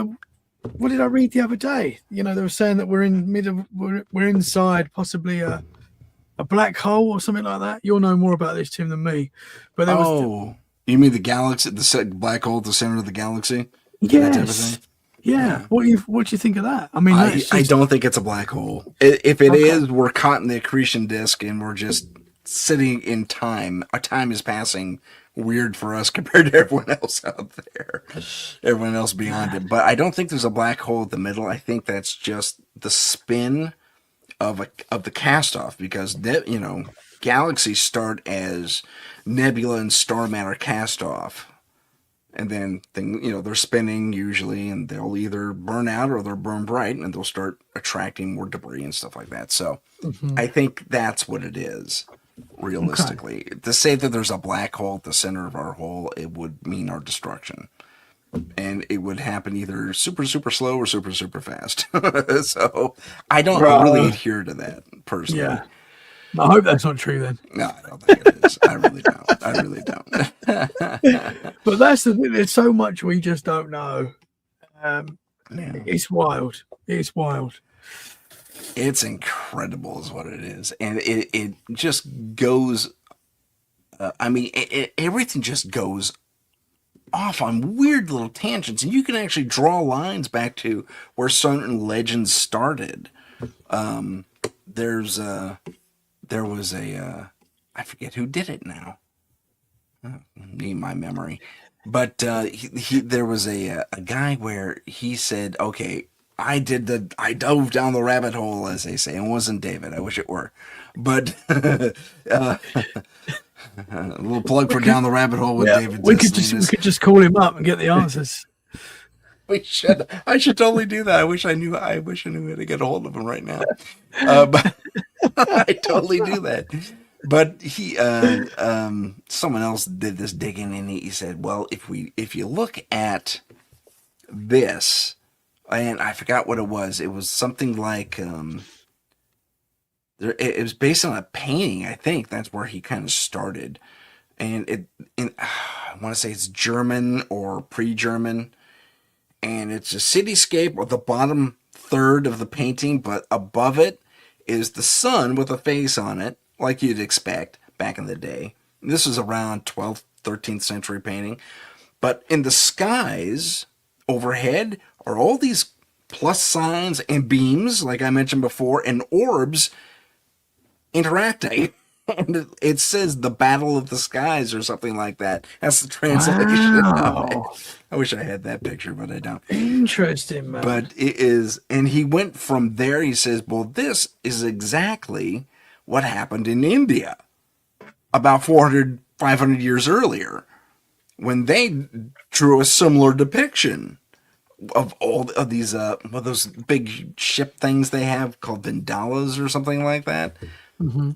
what did I read the other day? They were saying that we're inside possibly a black hole or something like that. You'll know more about this, Tim, than me. But
you mean the galaxy, the black hole at the center of the galaxy?
Yes. Yeah.
Yeah.
What do you think of that? I mean, that's
I
just
don't think it's a black hole. If it
okay.
is, we're caught in the accretion disk and we're just sitting in time. Our time is passing weird for us compared to everyone else out there, everyone else beyond it. But I don't think there's a black hole at the middle. I think that's just the spin of the cast off because galaxies start as nebula and star matter cast off, and then they're spinning usually, and they'll either burn out or they'll burn bright, and they'll start attracting more debris and stuff like that. So
Mhm.
I think that's what it is.
Okay.
Realistically, to say that there's a black hole at the center of our hole, it would mean our destruction, and it would happen either super super slow or super super fast. So I don't really
Right.
adhere to that personally.
Yeah. I hope that's not true then.
No, I don't think it is. I really don't. I really don't.
But that's the thing. There's so much we just don't know. Um,
Yeah.
it's wild. It's wild.
It's incredible, is what it is, and it just goes. I mean, everything just goes off on weird little tangents, and you can actually draw lines back to where certain legends started. There's there was I forget who did it now. Need my memory, but there was a guy where he said, "Okay, I dove down the rabbit hole," as they say. It wasn't David. I wish it were, but a little plug for down the rabbit hole with
Yeah,
David
we could just call him up and get the answers.
We should. I should totally do that. I wish I knew. I wish I knew how to get a hold of him right now. But I totally do that. But someone else did this digging, and he said, "Well, if you look at this, and I forgot what it was. It was something like it was based on a painting. I think that's where he kind of started, and I want to say it's German or pre-German." And it's a cityscape of the bottom third of the painting, but above it is the sun with a face on it, like you'd expect back in the day. This is around 12th, 13th century painting. But in the skies overhead are all these plus signs and beams, like I mentioned before, and orbs interacting. And it says the Battle of the Skies or something like that. That's the translation of it.
Wow.
I wish I had that picture, but I don't.
Interesting, man.
But it is, and he went from there. He says, well, this is exactly what happened in India about 400, 500 years earlier when they drew a similar depiction of all of these, those big ship things they have called vandalas or something like that.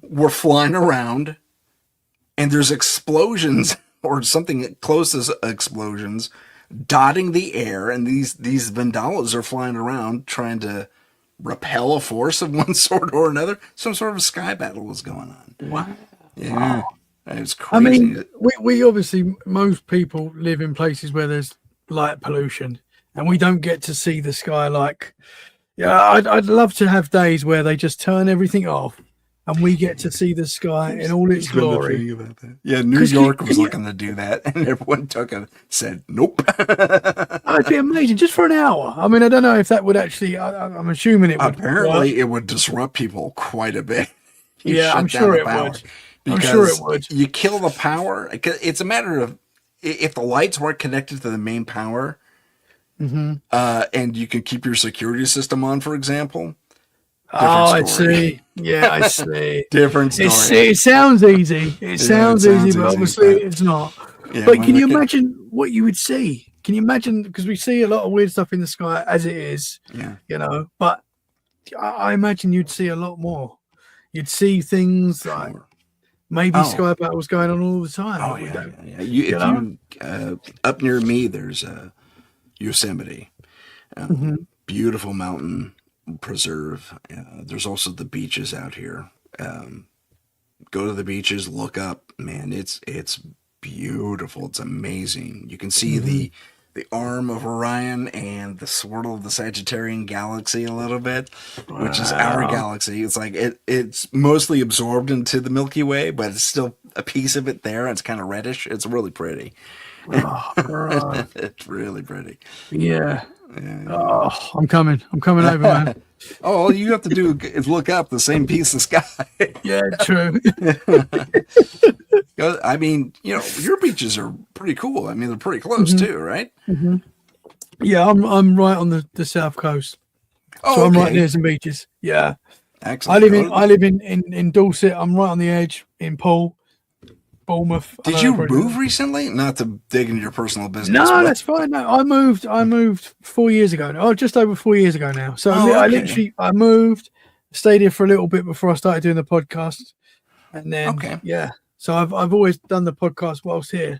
Were flying around, and there's explosions or something close as explosions dotting the air, and these vandalas are flying around trying to repel a force of one sort or another. Some sort of sky battle was going on.
Wow.
Yeah, it was
I
crazy.
mean, we obviously, most people live in places where there's light pollution, and we don't get to see the sky like. Yeah, I'd love to have days where they just turn everything off, and we get to see the sky in all its glory.
About that. Yeah, New York was looking to do that, and everyone said nope.
It'd be amazing just for an hour. I mean, I don't know if that would actually. I'm assuming it would.
Apparently, it would disrupt people quite a bit.
Yeah, I'm sure it would. I'm sure it would.
You kill the power. It's a matter of if the lights weren't connected to the main power, and you can keep your security system on, for example.
I see. Yeah, I see.
Different story.
It sounds easy. It sounds easy, but obviously it's not.
Yeah,
but can you imagine what you would see? Can you imagine? Because we see a lot of weird stuff in the sky as it is.
Yeah.
You know, but I imagine you'd see a lot more. You'd see things like maybe sky battles going on all the time.
Oh, yeah. Up near me, there's Yosemite. Beautiful mountain preserve. There's also the beaches out here. Go to the beaches, look up, man. It's beautiful. It's amazing. You can see the arm of Orion and the swirl of the Sagittarian galaxy a little bit, which is our galaxy. It's like it's mostly absorbed into the Milky Way, but it's still a piece of it there. It's kind of reddish. It's really pretty.
Oh, right.
It's really pretty.
Yeah.
Yeah.
Oh, I'm coming. I'm coming over, man.
Oh, all you have to do is look up the same piece of sky.
Yeah, true.
I mean, your beaches are pretty cool. I mean, they're pretty close
Mhm,
too, right?
mhm. Yeah, I'm right on the south coast, so
Oh,
I'm right
okay.
near some beaches. Yeah, I
Excellent.
live in Dorset. I'm right on the edge in Bournemouth. I
Did
know that
you
probably
move recently? Not to dig into your personal business,
No,
but
that's fine. No, I moved 4 years ago. Oh, just over 4 years ago now. So
oh,
I
okay,
literally I moved, stayed here for a little bit before I started doing the podcast, and then
okay,
yeah. So I've always done the podcast whilst here.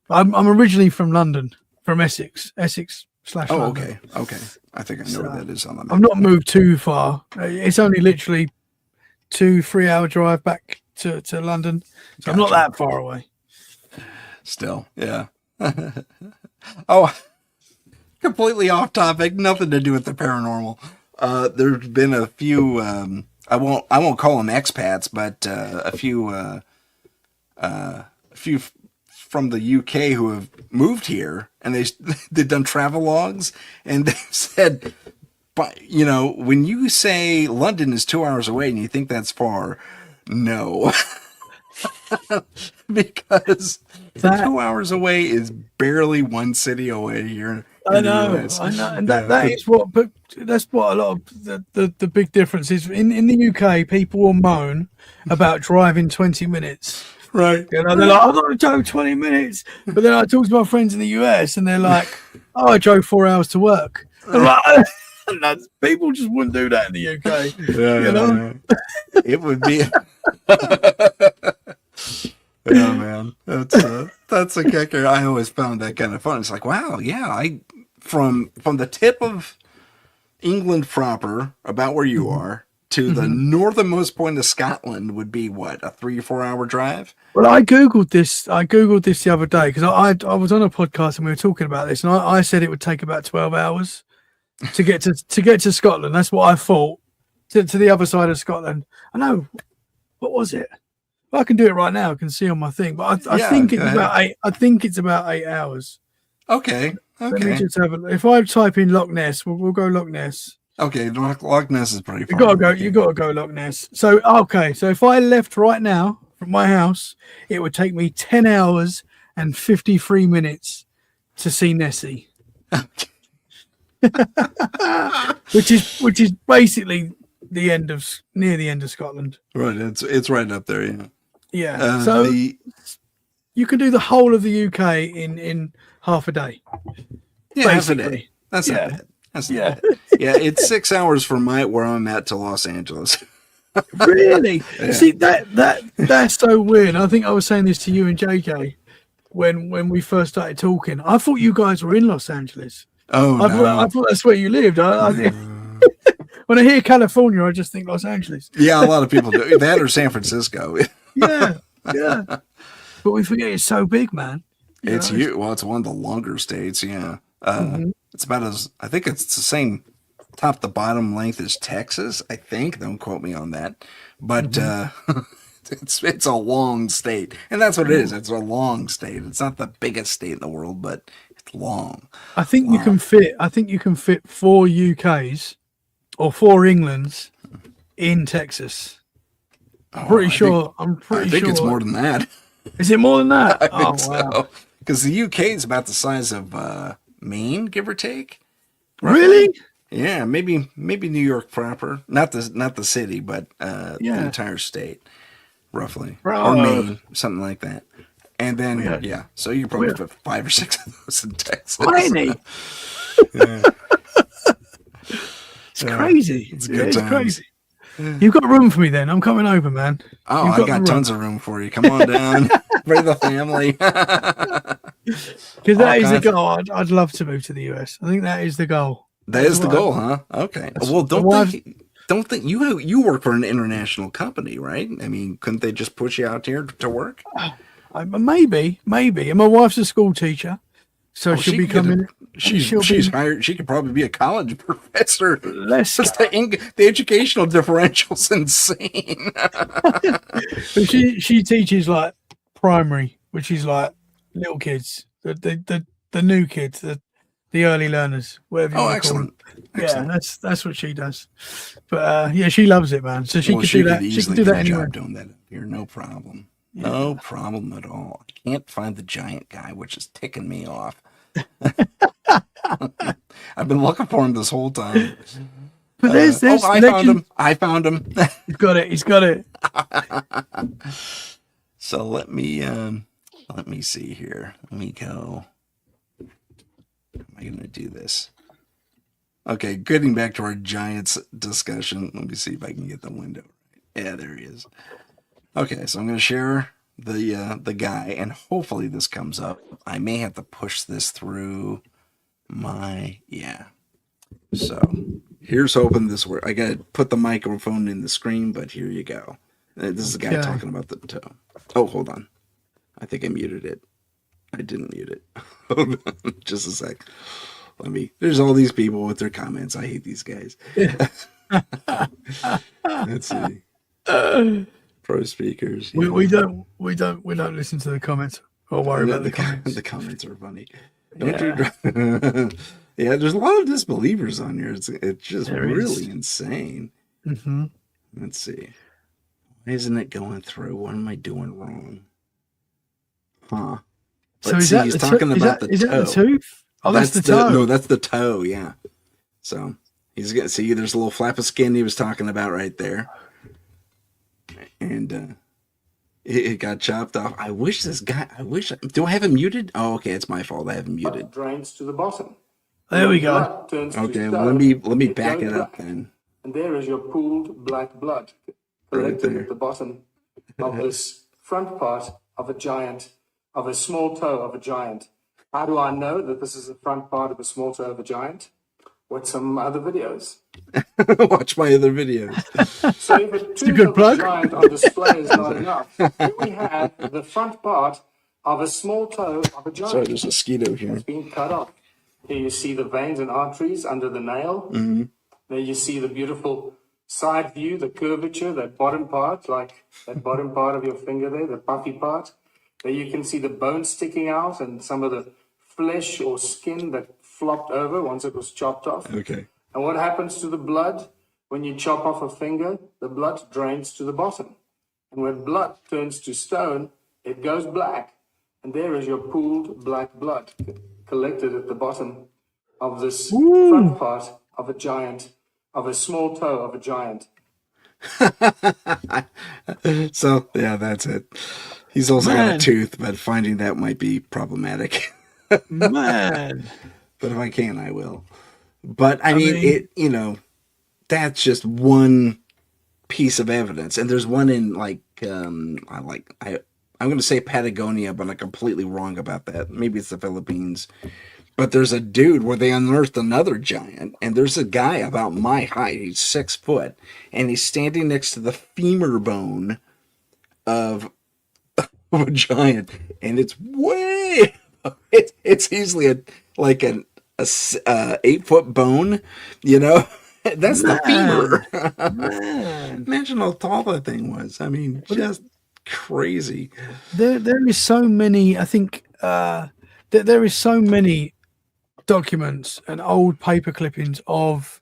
I'm originally from London, from Essex slash
oh,
London.
okay, okay. I think I know where
So
that is on the
I've
map.
not moved too far. It's only literally 2-3 hour drive back to London. So I'm not
Gotcha.
that far away.
Still, yeah. Oh, completely off topic. Nothing to do with the paranormal. There's been a few. I won't call them expats, but a few from the UK who have moved here, and they've done travel logs, and they've said, but when you say London is 2 hours away, and you think that's far, no, because
That
2 hours away is barely one city away here in the U.S.
I know, and
Yeah,
that is what. But that's what a lot of the big difference is. In the UK, people will moan about driving 20 minutes.
right.
They're like, "I'm not drove 20 minutes," but then I talk to my friends in the US, and they're like, "Oh, I drove 4 hours to work." I'm like, people just wouldn't do that in the UK, you know.
Yeah. It would be. Yeah, man, that's a kicker. I always found that kind of fun. It's like, wow, yeah, from the tip of England proper, about where you are, to the northernmost point of Scotland would be what, a 3 or 4 hour drive?
Well, I googled this. I googled this the other day because I was on a podcast and we were talking about this, and I said it would take about 12 hours to get to Scotland. That's what I thought. To the other side of Scotland. I know. What was it? Well, I can do it right now. I can see on my thing, but I
Yeah,
think
go
it's
ahead.
about eight. I think it's about 8 hours.
Okay,
Let me
okay,
just have a look. If I type in Loch Ness, we'll go Loch Ness.
okay. Loch Ness is pretty
You
far.
gotta go. You gotta go Loch Ness. So okay. So if I left right now from my house, it would take me 10 hours and 53 minutes to see Nessie, which is basically near the end of Scotland.
Right, it's right up there. Yeah.
Yeah. So you can do the whole of the UK in half a day.
Half a day.
Basically.
That's
Yeah.
not bad. That's not bad. Yeah, it's 6 hours from where I'm at to Los Angeles.
Really?
Yeah.
See that's so weird. I think I was saying this to you and JK when we first started talking. I thought you guys were in Los Angeles.
Oh,
I thought that's where you lived. When I hear California, I just think Los Angeles.
Yeah, a lot of people do that, or San Francisco.
Yeah, yeah. But we forget it's so big, man. You
It's
know,
huge. Well, it's one of the longer states. Yeah, it's about as I think it's the same top to bottom length as Texas. I think. Don't quote me on that, but it's a long state, and that's what it is. It's a long state. It's not the biggest state in the world, but it's long.
I think you can fit. I think you can fit 4 UKs or 4 Englands in Texas. I'm pretty sure.
I think it's more than that.
Is it more than that?
I think so. Because the UK is about the size of Maine, give or take.
Really?
Yeah, maybe New York proper, not the city, but the entire state, roughly, or Maine, something like that. And then so you probably put 5 or 6 of those in Texas.
Tiny.
Yeah.
It's crazy.
It's good
It's
times.
crazy. You've got room for me then. I'm coming over, man.
Oh,
You've
I got tons of room for you. Come on down. Bring the family.
Because that is the goal. I'd love to move to the US. I think that is the goal.
That is the goal, huh? Okay. Well, don't think you work for an international company, right? I mean, couldn't they just push you out here to work?
Maybe. And my wife's a school teacher, so she'll be coming.
She's hired. She could probably be a college professor.
Just
The educational differential's insane.
But she teaches like primary, which is like little kids. The new kids, the early learners, whatever you
Oh,
want to call them.
excellent.
Yeah, that's what she does. But yeah, she loves it, man. So she could do that. She could do that anywhere.
Doing that here, no problem.
Yeah.
No problem at all. I can't find the giant guy, which is ticking me off. I've been looking for him this whole time.
But there's
I found him.
He's got it. He's got it.
So let me see here. Let me go. How am I going to do this? Okay, getting back to our giants discussion. Let me see if I can get the window right. Yeah, there he is. Okay, so I'm going to share the guy, and hopefully this comes up. I may have to push this through So here's hoping this works. I got to put the microphone in the screen, but here you go. This is the guy talking about the toe. Oh, hold on. I think I muted it. I didn't mute it. Hold on, just a sec. There's all these people with their comments. I hate these guys. Let's see. Pro speakers.
We don't listen to the comments or worry about the comments.
The comments are funny. Yeah, there's a lot of disbelievers on here. It's just really insane.
Mm-hmm.
Let's see. Why isn't it going through? What am I doing wrong? Huh.
So he's talking about the toe. Is that the tooth? Oh, that's the toe.
No, that's the toe, yeah. So he's gonna see there's a little flap of skin he was talking about right there. And it got chopped off. Do I have him muted? Oh, okay, it's my fault. I have him muted.
Drains to the bottom.
There we go.
Okay, well, let me back it up then.
And there is your pooled black blood collected at the bottom of this front part of a small toe of a giant. How do I know that this is the front part of a small toe of a giant? Watch some other videos.
Watch my other videos.
So if a tooth of a giant on display is not enough, here we have the front part of a small toe of a giant.
Sorry, there's a mosquito here.
It's been cut off. Here you see the veins and arteries under the nail.
Mm-hmm.
There you see the beautiful side view, the curvature, that bottom part, like that bottom part of your finger there, the puffy part. There you can see the bone sticking out and some of the flesh or skin that flopped over once it was chopped off.
Okay.
And what happens to the blood? When you chop off a finger, the blood drains to the bottom. And when blood turns to stone, it goes black. And there is your pooled black blood collected at the bottom of this front part of a giant, of a small toe of a giant.
So, yeah, that's it. He's also got a tooth, but finding that might be problematic.
Man.
But if I can, I will. But I mean, that's just one piece of evidence. And there's one in I'm going to say Patagonia, but I'm completely wrong about that. Maybe it's the Philippines. But there's a dude where they unearthed another giant, and there's a guy about my height. He's 6 foot, and he's standing next to the femur bone of a giant, and it's way. It's easily an 8-foot bone, That's the femur.
Man.
Imagine how tall that thing was. I mean, just crazy.
There is so many. I think there is so many documents and old paper clippings of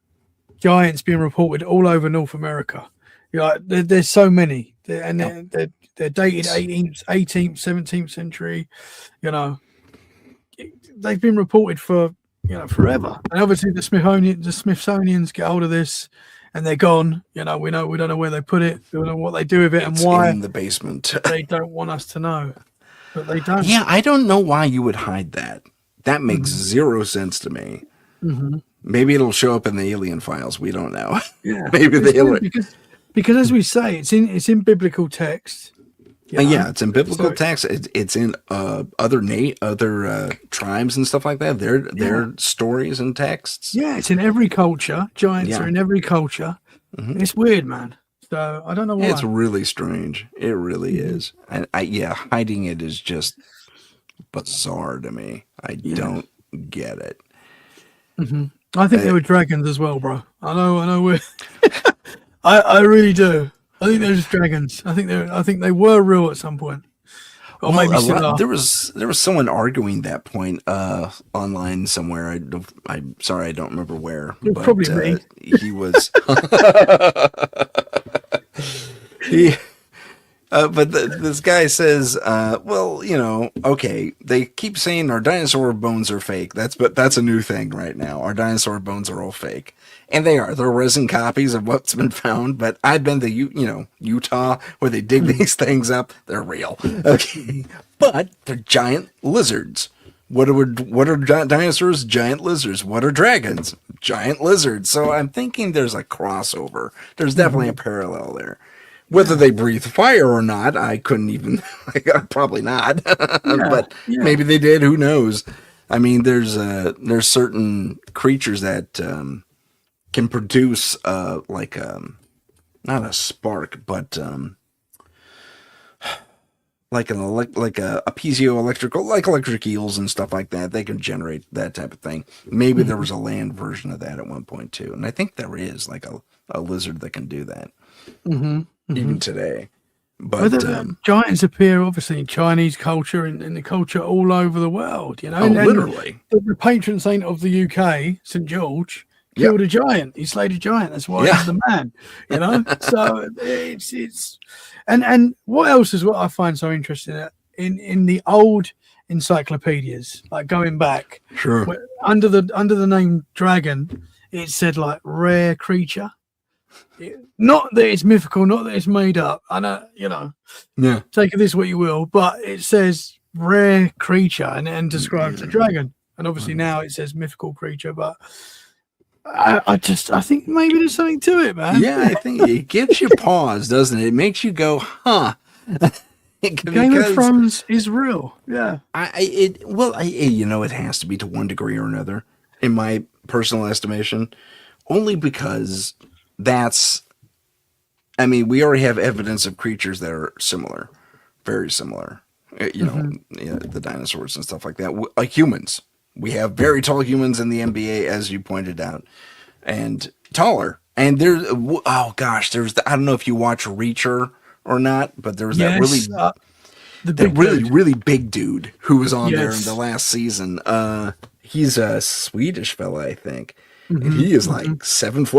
giants being reported all over North America. There's so many, they're dated 18th, 17th century. They've been reported for forever. And obviously the Smithsonians get hold of this, and they're gone. We don't know where they put it. We don't know what they do with it, and why
in the basement.
They don't want us to know, but they don't.
Yeah, I don't know why you would hide that. That makes zero sense to me.
Mm-hmm.
Maybe it'll show up in the alien files. We don't know.
Yeah,
maybe
because as we say, it's in biblical text.
Yeah, it's in biblical text. It's in other tribes and stuff like that. Their stories and texts.
Yeah, it's in every culture. Giants are in every culture. Mm-hmm. It's weird, man. So I don't know why.
It's really strange. It really is. And hiding it is just bizarre to me. I don't get it.
Mm-hmm. I think there were dragons as well, bro. I know. I really do. I think they're just dragons. I think they were real at some point. or maybe similar.
there was someone arguing that point online somewhere. I'm sorry, I don't remember where,
It's
but
probably me.
he was he. But this guy says, well, okay, they keep saying our dinosaur bones are fake. That's a new thing right now. Our dinosaur bones are all fake. And they are. They're resin copies of what's been found, but I've been to, Utah where they dig these things up. They're real. Okay. But they're giant lizards. What are dinosaurs? Giant lizards. What are dragons? Giant lizards. So I'm thinking there's a crossover. There's definitely a parallel there. Whether they breathe fire or not, I couldn't even, probably not, but maybe they did. Who knows? I mean, there's certain creatures that can produce not a spark, but like a piezoelectrical, like electric eels and stuff like that. They can generate that type of thing. Maybe there was a land version of that at one point too, and I think there is like a lizard that can do that. Even today. But
giants appear obviously in Chinese culture and in the culture all over the world, and
literally.
The patron saint of the UK, St. George, killed a giant. He slayed a giant. That's why he's the man, So it's and what else is what I find so interesting in the old encyclopedias, like going back, under the name dragon, it said like rare creature. Not that it's mythical, not that it's made up. I know, take of this what you will, but it says rare creature and describes a dragon. And obviously now it says mythical creature, but I think maybe there's something to it, man.
Yeah, I think it gives you pause, doesn't it? It makes you go, huh?
Game of Thrones is real. Yeah.
It has to be to one degree or another, in my personal estimation, only because we already have evidence of creatures that are similar, very similar, the dinosaurs and stuff like that. Like humans, we have very tall humans in the NBA, as you pointed out, and taller. And I don't know if you watch Reacher or not, but there was that really big dude who was on there in the last season. He's a Swedish fella, I think. And he is like 7'4"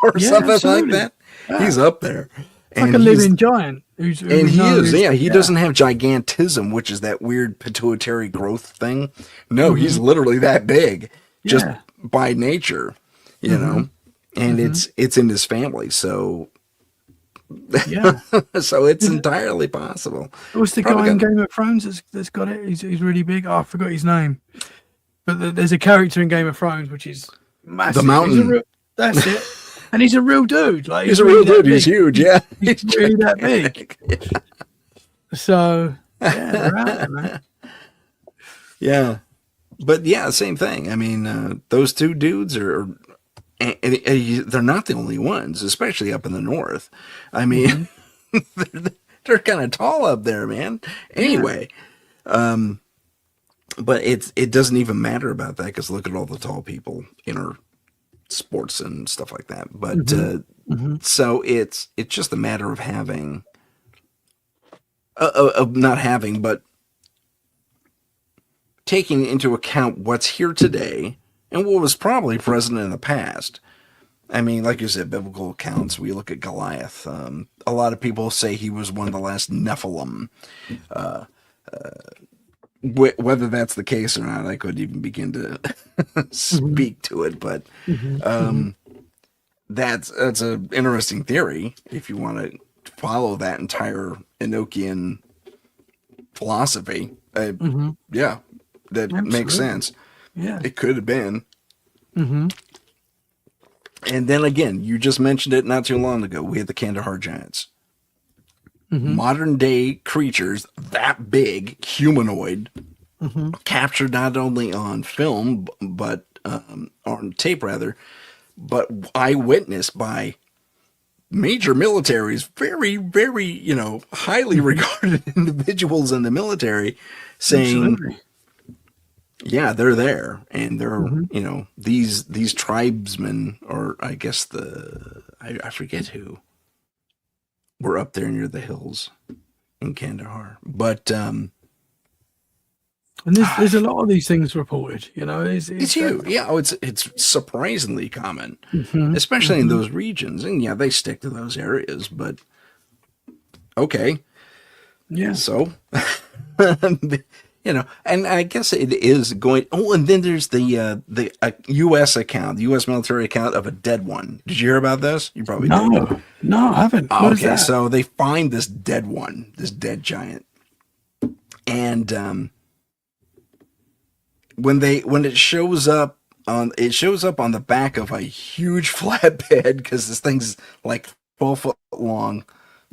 or something like that. Yeah. He's up there.
Like a living giant.
He doesn't have gigantism, which is that weird pituitary growth thing. No, he's literally that big, just by nature, and it's in his family. So, so it's entirely possible.
What's the guy in Game of Thrones that's got it? He's really big. Oh, I forgot his name. But there's a character in Game of Thrones which is massive.
The Mountain.
That's it. And he's a real dude. Like
he's a real dude. He's huge. Yeah,
he's really that big. So they're out there, man.
Yeah, but same thing. I mean, those two dudes are. They're not the only ones, especially up in the north. I mean, they're kind of tall up there, man. Anyway. But it doesn't even matter about that because look at all the tall people in our sports and stuff like that. But so it's just a matter of having, not having, but taking into account what's here today and what was probably present in the past. I mean, like you said, biblical accounts. We look at Goliath. A lot of people say he was one of the last Nephilim. Whether that's the case or not, I couldn't even begin to speak to it. But that's an interesting theory if you want to follow that entire Enochian philosophy. That makes sense.
Yeah,
it could have been. And then again, you just mentioned it not too long ago. We had the Kandahar giants. Modern day creatures that big, humanoid, captured not only on film but on tape rather, but eyewitnessed by major militaries, very, very highly regarded individuals in the military, saying, "Yeah, they're there, and they're these tribesmen, or I guess I forget who." We're up there near the hills. in Kandahar. But
And there's a lot of these things reported. You know,
it's huge. Yeah, it's surprisingly common,
Mhm,
especially in
mhm.
those regions. And yeah, they stick to those areas. But okay,
Yeah.
so and I guess it is going. Oh, and then there's the U.S. account, the U.S. military account of a dead one. Did you hear about this? You probably did.
No, I haven't. Where's
Okay,
that?
so they find this dead one, this dead giant, and when it shows up on the back of a huge flatbed because this thing's like 12 foot long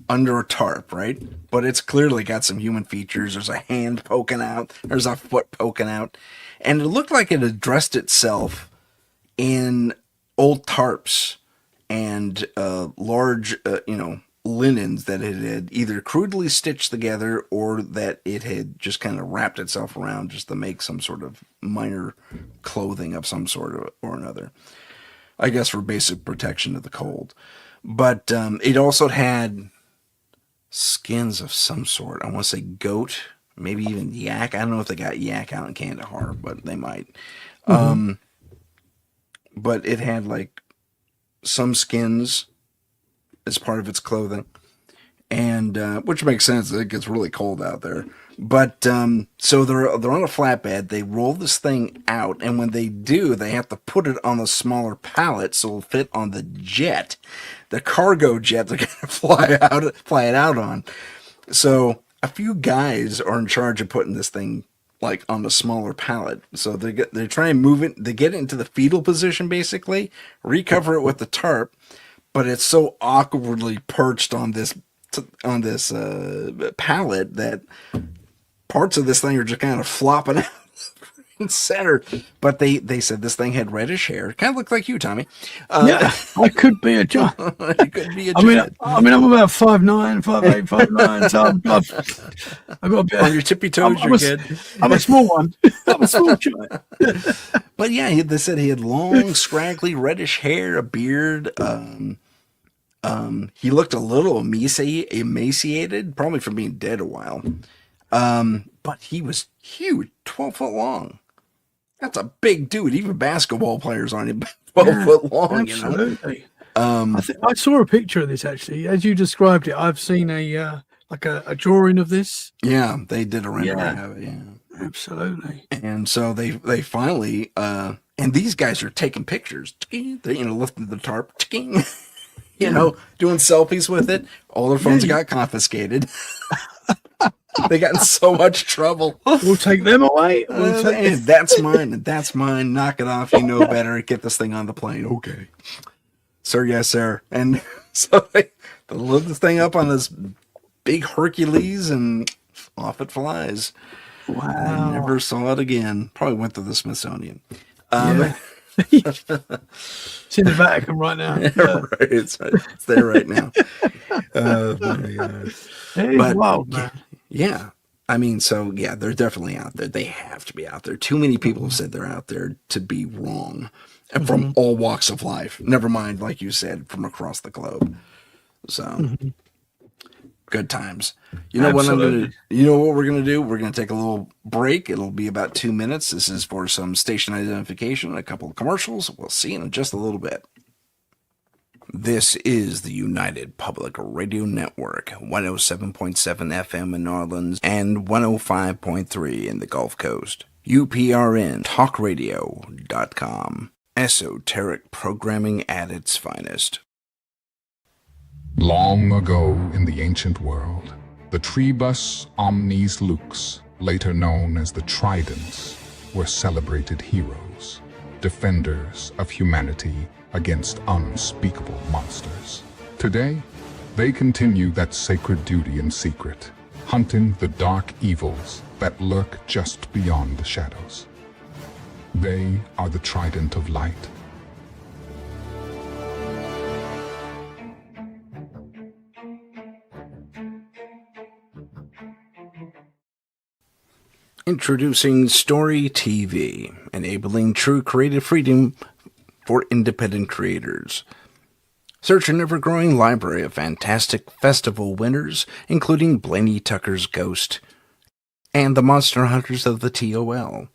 under a tarp, right? But it's clearly got some human features. There's a hand poking out. There's a foot poking out, and it looked like it had dressed itself in old tarps and large, linens that it had either crudely stitched together or that it had just kind of wrapped itself around just to make some sort of minor clothing of some sort or another. I guess for basic protection of the cold. But it also had skins of some sort. I want to say goat, maybe even yak. I don't know if they got yak out in Kandahar, but they might.
Mhm.
But it had like some skins as part of its clothing, and which makes sense. It gets really cold out there. But so they're on a flatbed. They roll this thing out, and when they do, they have to put it on a smaller pallet so it'll fit on the jet, the cargo jet they're gonna fly it out on. So a few guys are in charge of putting this thing like on the smaller pallet. So they try and move it. They get it into the fetal position, basically, recover it with the tarp, but it's so awkwardly perched on this pallet that parts of this thing are just kind of flopping out in center. But they said this thing had reddish hair. Kind of looked like you, Tommy.
Yeah, I could be a giant.
It could be a
I mean,
giant.
I'm about 5'9", 5'8", 5'9", so I've got a bit.
On your tippy toes, you're good.
I'm a small one. I'm a small giant.
But yeah, they said he had long, scraggly, reddish hair, a beard. He looked a little emaciated, probably from being dead a while. But he was huge, 12 foot long. That's a big dude. Even basketball players aren't even 12 foot long.
Absolutely.
You know?
I saw a picture of this actually, as you described it. I've seen a drawing of this.
Yeah, they did a rendering
Yeah.
of it. Yeah,
Absolutely.
and so they finally and these guys are taking pictures. They lifting the tarp. Doing selfies with it. All their phones got confiscated. They got in so much trouble.
We'll take them away.
And that's mine, and that's mine. Knock it off. You know better. Get this thing on the plane. Okay. Sir, yes, sir. And so they load this thing up on this big Hercules, and off it flies.
Wow.
I never saw it again. Probably went to the Smithsonian.
Yeah. It's in the Vatican right now. Yeah.
Right, it's there right now. Oh my God.
It is wild, man.
Yeah. I mean, so yeah, they're definitely out there. They have to be out there. Too many people have said they're out there to be wrong. And from all walks of life. Never mind, like you said, from across the globe. So good times. You know what we're gonna do? We're gonna take a little break. It'll be about 2 minutes. This is for some station identification and a couple of commercials. We'll see you in just a little bit. This is the United Public Radio Network, 107.7 FM in New Orleans and 105.3 in the Gulf Coast. UPRN talkradio.com. Esoteric programming at its finest.
Long ago in the ancient world, the Tribus Omnis Lux, later known as the Tridents, were celebrated heroes, defenders of humanity against unspeakable monsters. Today, they continue that sacred duty in secret, hunting the dark evils that lurk just beyond the shadows. They are the Trident of Light.
Introducing Story TV, enabling true creative freedom for independent creators. Search an ever-growing library of fantastic festival winners, including Blaney Tucker's Ghost and the Monster Hunters of the TOL.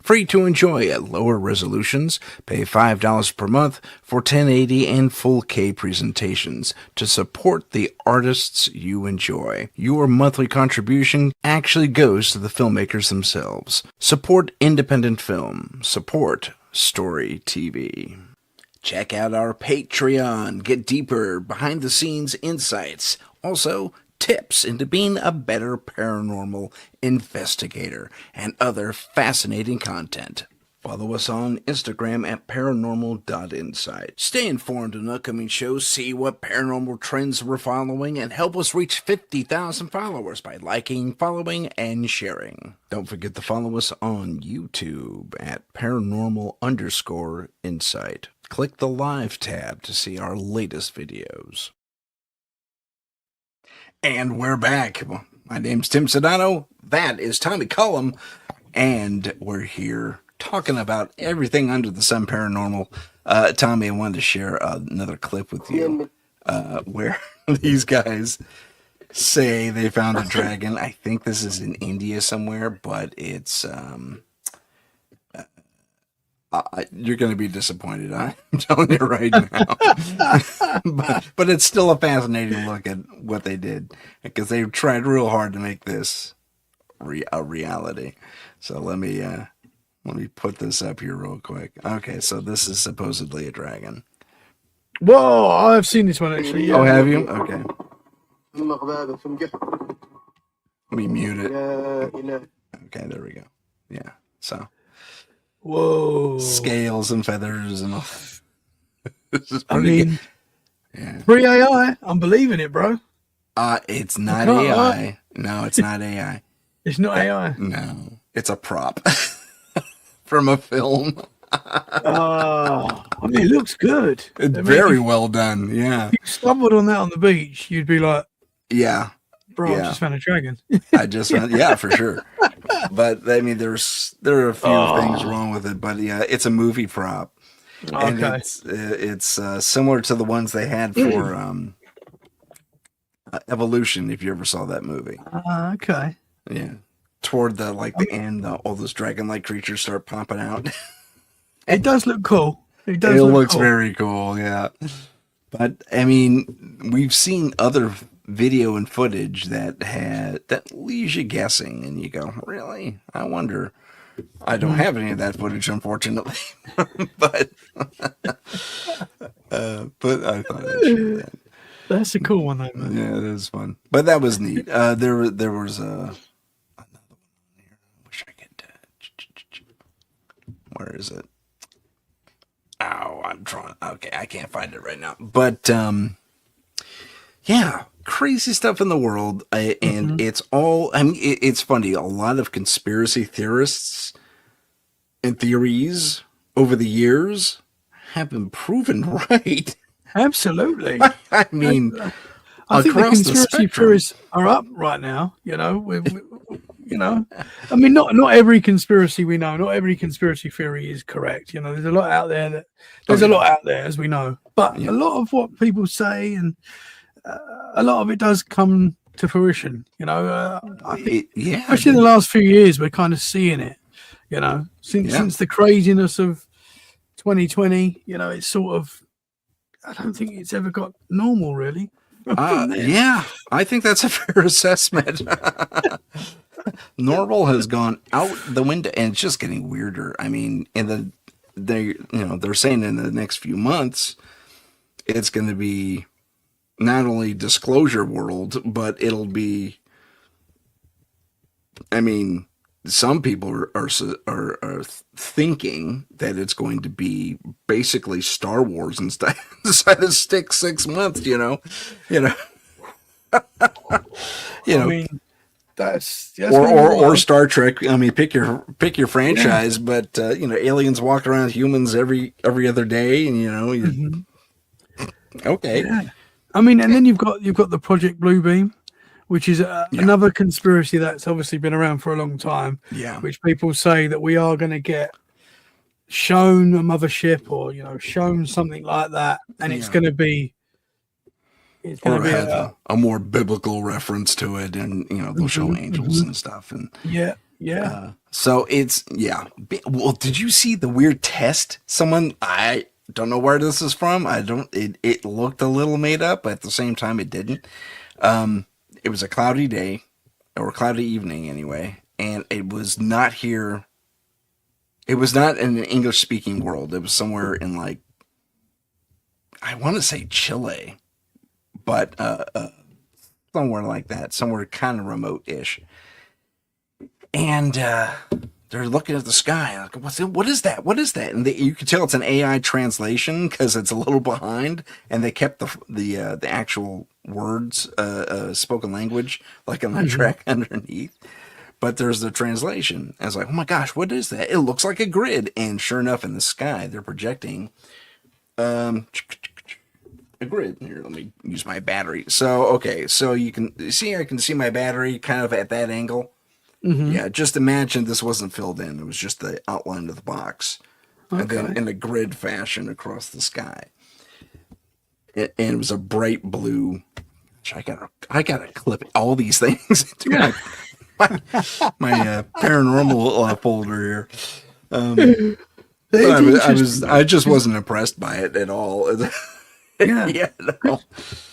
Free to enjoy at lower resolutions. Pay $5 per month for 1080 and full K presentations to support the artists you enjoy. Your monthly contribution actually goes to the filmmakers themselves. Support independent film. Support Story TV. Check out our Patreon. Get deeper behind-the-scenes insights. Also, tips into being a better paranormal investigator and other fascinating content. Follow us on Instagram at paranormal.insight. Stay informed on upcoming shows, see what paranormal trends we're following, and help us reach 50,000 followers by liking, following, and sharing. Don't forget to follow us on YouTube at paranormal_insight. Click the live tab to see our latest videos. And we're back. My name's Tim Sedano. That is Tommy Cullum. And we're here talking about everything under the sun paranormal. Tommy, I wanted to share another clip with you where these guys say they found a dragon. I think this is in India somewhere, but it's... you're going to be disappointed. I'm telling you right now. but it's still a fascinating look at what they did because they tried real hard to make this a reality. So let me put this up here real quick. Okay, so this is supposedly a dragon.
Whoa, I've seen this one actually. Yeah.
Oh, have you? Okay. Let me mute it. Okay, there we go. Yeah. So.
Whoa.
Scales and feathers and all. This is
I
pretty
mean,
good. Yeah.
Free AI. I'm believing it, bro.
It's not AI. No, it's not AI.
It's not AI.
No, it's a prop from a film.
I mean, it looks good.
It's very well done. Yeah.
If you stumbled on that on the beach, you'd be like,
yeah.
bro,
Yeah.
I just found a dragon.
I just found, yeah, for sure. But I mean, there are a few things wrong with it, but yeah, it's a movie prop, and
Okay.
it's similar to the ones they had for Evolution. If you ever saw that movie,
Okay.
yeah, toward the end, all those dragon-like creatures start popping out.
It does look cool. It does.
It
look
looks
cool.
very cool, yeah. But I mean, we've seen other video and footage that leaves you guessing, and you go, really? I wonder. I don't have any of that footage, unfortunately, but I thought I'd share that.
That's a cool one, though, man.
Yeah, it is fun. But that was neat. There was another one here. I wish I could. Where is it? Oh, I'm trying. Okay, I can't find it right now. But yeah, crazy stuff in the world, and it's all. I mean, it's funny. A lot of conspiracy theorists and theories over the years have been proven right.
Absolutely.
I mean,
I think the
across the
conspiracy
spectrum.
theories are up right now. You know, you know, I mean, not every conspiracy we know, not every conspiracy theory is correct. You know, there's a lot out there a lot out there, as we know, but a lot of what people say and a lot of it does come to fruition. You know, I think, especially in the last few years, we're kind of seeing it. You know, since the craziness of 2020, you know, it's sort of. I don't think it's ever got normal, really.
Yeah, I think that's a fair assessment. Normal has gone out the window, and it's just getting weirder. I mean, they're saying in the next few months, it's going to be not only disclosure world, but it'll be. I mean, some people are thinking that it's going to be basically Star Wars inside of 6 months. You know.
I mean, that's
or Star Trek. I mean, pick your franchise, but aliens walk around humans every other day, and okay.
Yeah. I mean, and then you've got the Project Bluebeam, which is another conspiracy that's obviously been around for a long time.
Yeah.
Which people say that we are going to get shown a mothership or shown something like that, and it's
Yeah.
going to be
Or have a more biblical reference to it, and they'll show angels and stuff, and
yeah.
so it's Well, did you see the weird test? I don't know where this is from. It looked a little made up, but at the same time it didn't. It was a cloudy day, or cloudy evening anyway, and it was not here. It was not in an English speaking world. It was somewhere in, like, I want to say Chile, but somewhere like that, somewhere kind of remote-ish. And they're looking at the sky. Like, what is that? What is that? And you can tell it's an AI translation because it's a little behind, and they kept the actual words, spoken language, like on the track underneath. But there's the translation. I was like, oh my gosh, what is that? It looks like a grid. And sure enough, in the sky, they're projecting a grid. Here, let me use my battery. So, okay, so you can see, I can see my battery kind of at that angle. Yeah, just imagine this wasn't filled in. It was just the outline of the box. Okay. And then in a grid fashion across the sky. And it was a bright blue. I gotta clip all these things into my paranormal folder here. I just wasn't impressed by it at all.
Yeah.
No.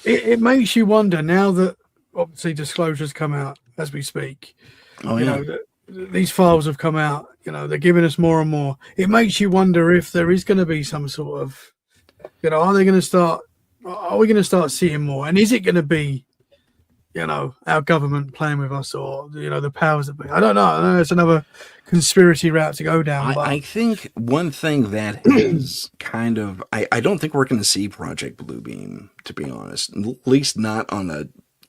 It makes you wonder now that obviously disclosures come out as we speak.
Oh,
you know, these files have come out. They're giving us more and more. It makes you wonder if there is going to be some sort of, are we going to start seeing more? And is it going to be, our government playing with us, or the powers that be? I don't know. I know it's another conspiracy route to go down.
I think one thing that is kind of, I don't think we're going to see Project Bluebeam, to be honest, at least not on a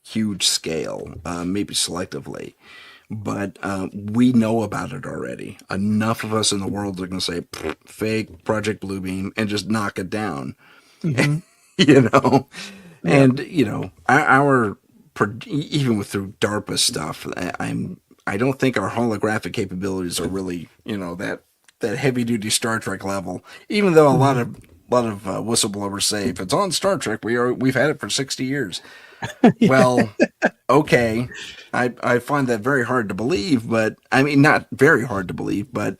huge scale, maybe selectively. But we know about it already. Enough of us in the world are going to say, fake Project Bluebeam, and just knock it down.
Mm-hmm.
And, our even through DARPA stuff, I don't think our holographic capabilities are really, that heavy duty Star Trek level. Even though a lot of whistleblowers say if it's on Star Trek, we've had it for 60 years. Well, okay, I find that very hard to believe, but I mean, not very hard to believe, but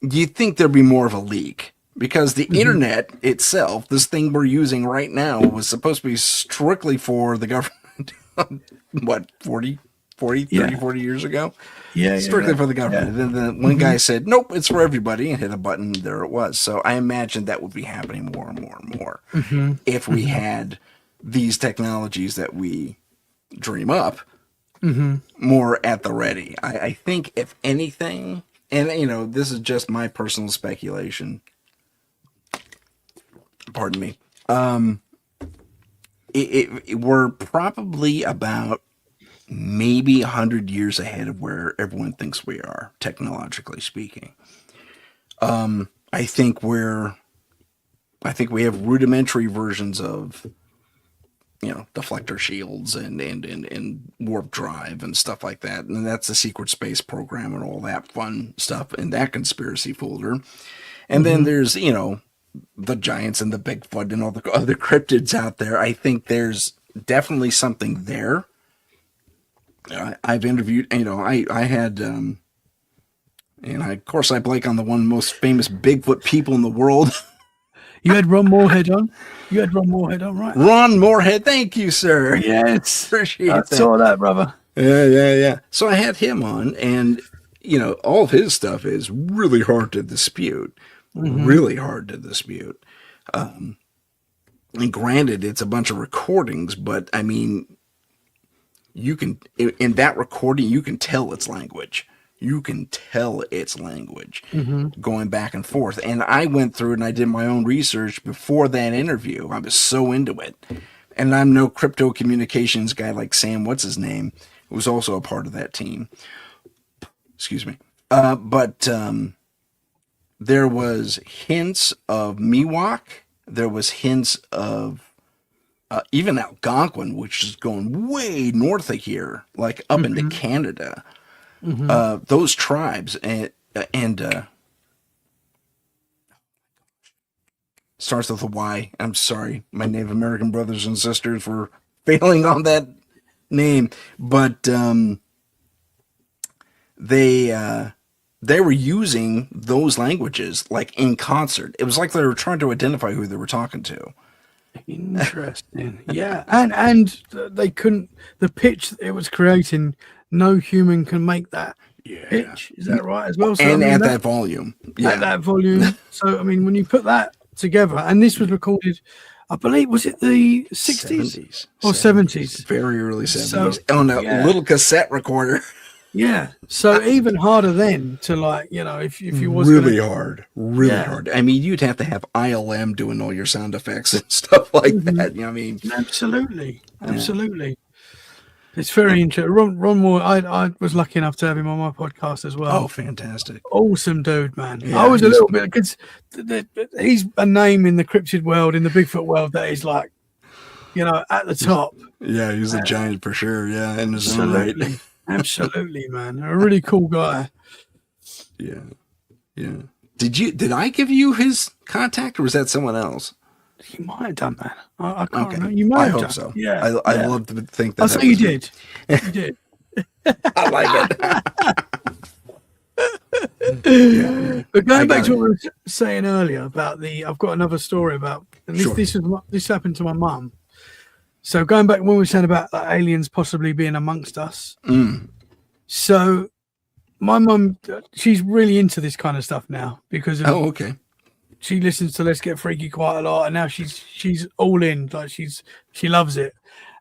you'd think there'd be more of a leak. Because the internet itself, this thing we're using right now, was supposed to be strictly for the government. What, 40 years ago?
Yeah.
Strictly for the government. And then one guy said, nope, it's for everybody, and hit a button, and there it was. So I imagine that would be happening more and more and more if we had these technologies that we dream up more at the ready. I think, if anything, and, this is just my personal speculation, pardon me. We're probably about maybe 100 years ahead of where everyone thinks we are, technologically speaking. I think we have rudimentary versions of, deflector shields and warp drive and stuff like that. And that's the secret space program and all that fun stuff in that conspiracy folder. And then there's, the giants and the Bigfoot and all the other cryptids out there. I think there's definitely something there. I've interviewed, I had, and of course I blank on the one most famous Bigfoot people in the world.
You had Ron Moorhead on? Right?
Ron Moorhead, thank you, sir.
Yes.
Appreciate
that. I saw that, brother.
Yeah. So I had him on, and, all of his stuff is really hard to dispute. Really hard to dispute. And granted, it's a bunch of recordings, but I mean, you can, in that recording, you can tell its language. Going back and forth. And I went through and I did my own research before that interview. I was so into it. And I'm no crypto communications guy like Sam, what's his name, who was also a part of that team. Excuse me. But there was hints of Miwok. There was hints of even Algonquin, which is going way north of here, like up into Canada. Those tribes and Starts with a Y. I'm sorry, my Native American brothers and sisters for failing on that name, but they were using those languages like in concert. It was like they were trying to identify who they were talking to.
Interesting. Yeah, and they couldn't. The pitch it was creating, no human can make that pitch. Is that right as well? So,
And at that volume. Yeah.
At that volume. So I mean, when you put that together, and this was recorded, I believe, was it the 60s or 70s?
Very early 70s.
So,
on a little cassette recorder.
Yeah. So even harder then to, like, you know, if you was
really hard. I mean, you'd have to have ILM doing all your sound effects and stuff like that. You know what I mean?
Absolutely. It's very interesting. Ron Moore, I was lucky enough to have him on my podcast as well.
Oh, fantastic.
Awesome dude, man.
Yeah,
I was a little bit, because he's a name in the cryptid world, in the Bigfoot world, that is, like, you know, at the top.
Yeah, he's a giant for sure. Yeah, in his own right.
Absolutely, man. A really cool guy.
Yeah. Did I give you his contact, or was that someone else?
You might have done that. I can't remember. You might have
hope
done.
So.
Yeah.
I love to think that.
I'll say you did. You did.
I like it.
But going back to what we were saying earlier about I've got another story about, and this happened to my mum. So going back when we were saying about, like, aliens possibly being amongst us. So my mum, she's really into this kind of stuff now because of, she listens to Let's Get Freaky quite a lot, and now she's all in. Like, she loves it,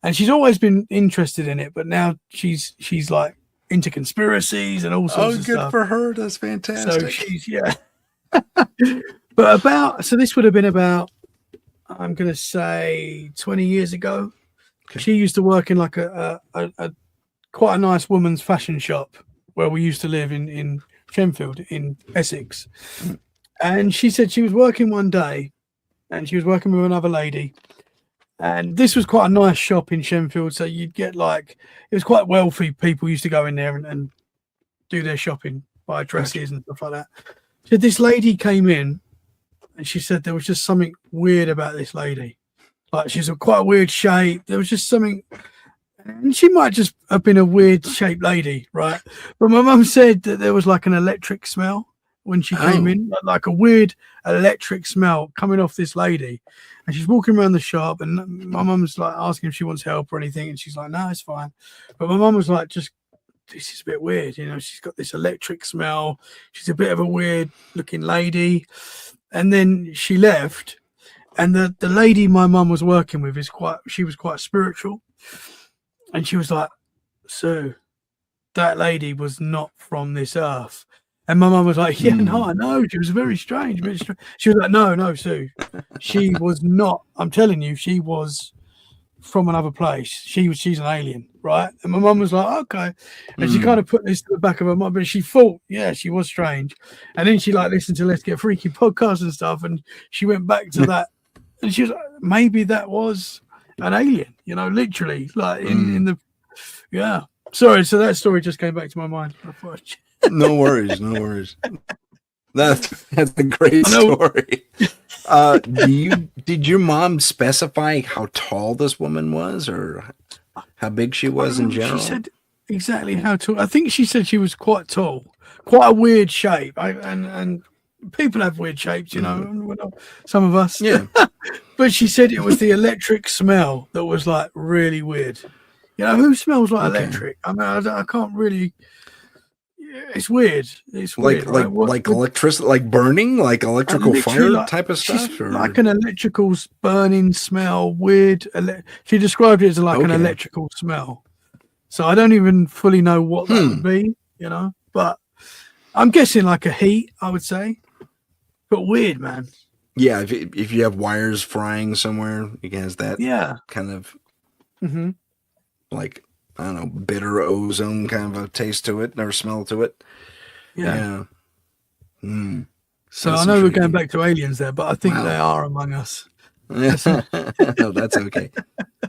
and she's always been interested in it, but now she's like into conspiracies and all sorts of stuff.
Oh, good for her. That's fantastic.
So she's but this would have been about, I'm going to say 20 years ago. Okay. She used to work in like a quite a nice woman's fashion shop where we used to live in Shenfield in Essex. And she said she was working one day, and she was working with another lady. And this was quite a nice shop in Shenfield. So you'd get, like, it was quite wealthy people used to go in there and do their shopping, buy dresses and stuff like that. So this lady came in, and she said there was just something weird about this lady. Like, she's a quite weird shape. There was just something, and she might just have been a weird shaped lady, right? But my mum said that there was like an electric smell when she came in, like a weird electric smell coming off this lady. And she's walking around the shop, and my mum's like asking if she wants help or anything, and she's like, no, it's fine. But my mum was like, this is a bit weird, you know, she's got this electric smell. She's a bit of a weird looking lady. And then she left, and the lady my mum was working with she was quite spiritual. And she was like, Sue, that lady was not from this earth. And my mum was like, yeah, no, I know. She was very strange. She was like, no, Sue. She was not. I'm telling you, she was from another place. She's an alien, right? And my mum was like, okay. And she kind of put this to the back of her mind, but she thought, yeah, she was strange. And then she, like, listened to Let's Get Freaky podcast and stuff, and she went back to that. And she was like, maybe that was an alien, you know, literally, like in the, yeah. Sorry, so that story just came back to my mind.
No worries. That's a great story. Did your mom specify how tall this woman was, or how big she was in general?
She said exactly how tall. I think she said she was quite tall, quite a weird shape. And people have weird shapes, you know, some of us.
Yeah.
But she said it was the electric smell that was, like, really weird. You know, who smells like electric? I mean, I can't really. It's weird. It's weird,
like electricity, like burning, like electrical fire type of stuff, or
like an electrical burning smell. Weird. She described it as like an electrical smell. So I don't even fully know what that would be, you know. But I'm guessing like a heat, I would say. But weird, man.
Yeah, if you have wires frying somewhere, it has that kind of like, I don't know, bitter ozone kind of a taste to it or smell to it. Yeah.
So that's I know we're going back to aliens there, but I think they are among us.
No, that's okay.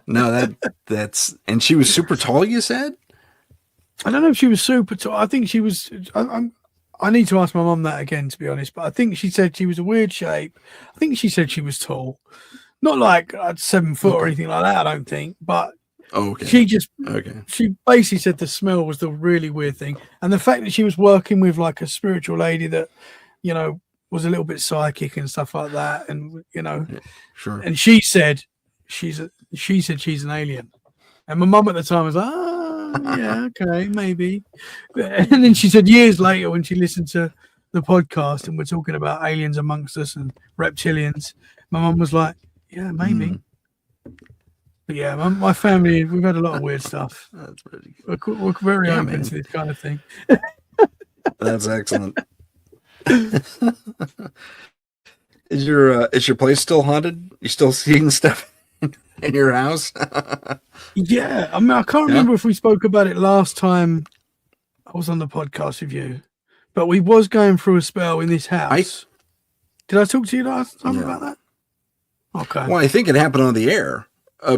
No, that's, and she was super tall, you said?
I don't know if she was super tall. I think she was, I need to ask my mum that again, to be honest. But I think she said she was a weird shape. I think she said she was tall, not like 7 foot or anything like that. I don't think, but she basically said the smell was the really weird thing, and the fact that she was working with like a spiritual lady that, was a little bit psychic and stuff like that, and
Sure.
And she said she's an alien, and my mum at the time was like, yeah, okay, maybe. And then she said years later when she listened to the podcast and we're talking about aliens amongst us and reptilians, my mum was like, yeah, maybe. But yeah, my family, we've had a lot of weird stuff.
That's pretty
good. We're very open to this kind of thing.
That's excellent. Is your place still haunted? You still seeing stuff in your house?
Yeah, I mean, I can't remember if we spoke about it last time I was on the podcast with you, but we was going through a spell in this house. Did I talk to you last time about that? Okay.
Well, I think it happened on the air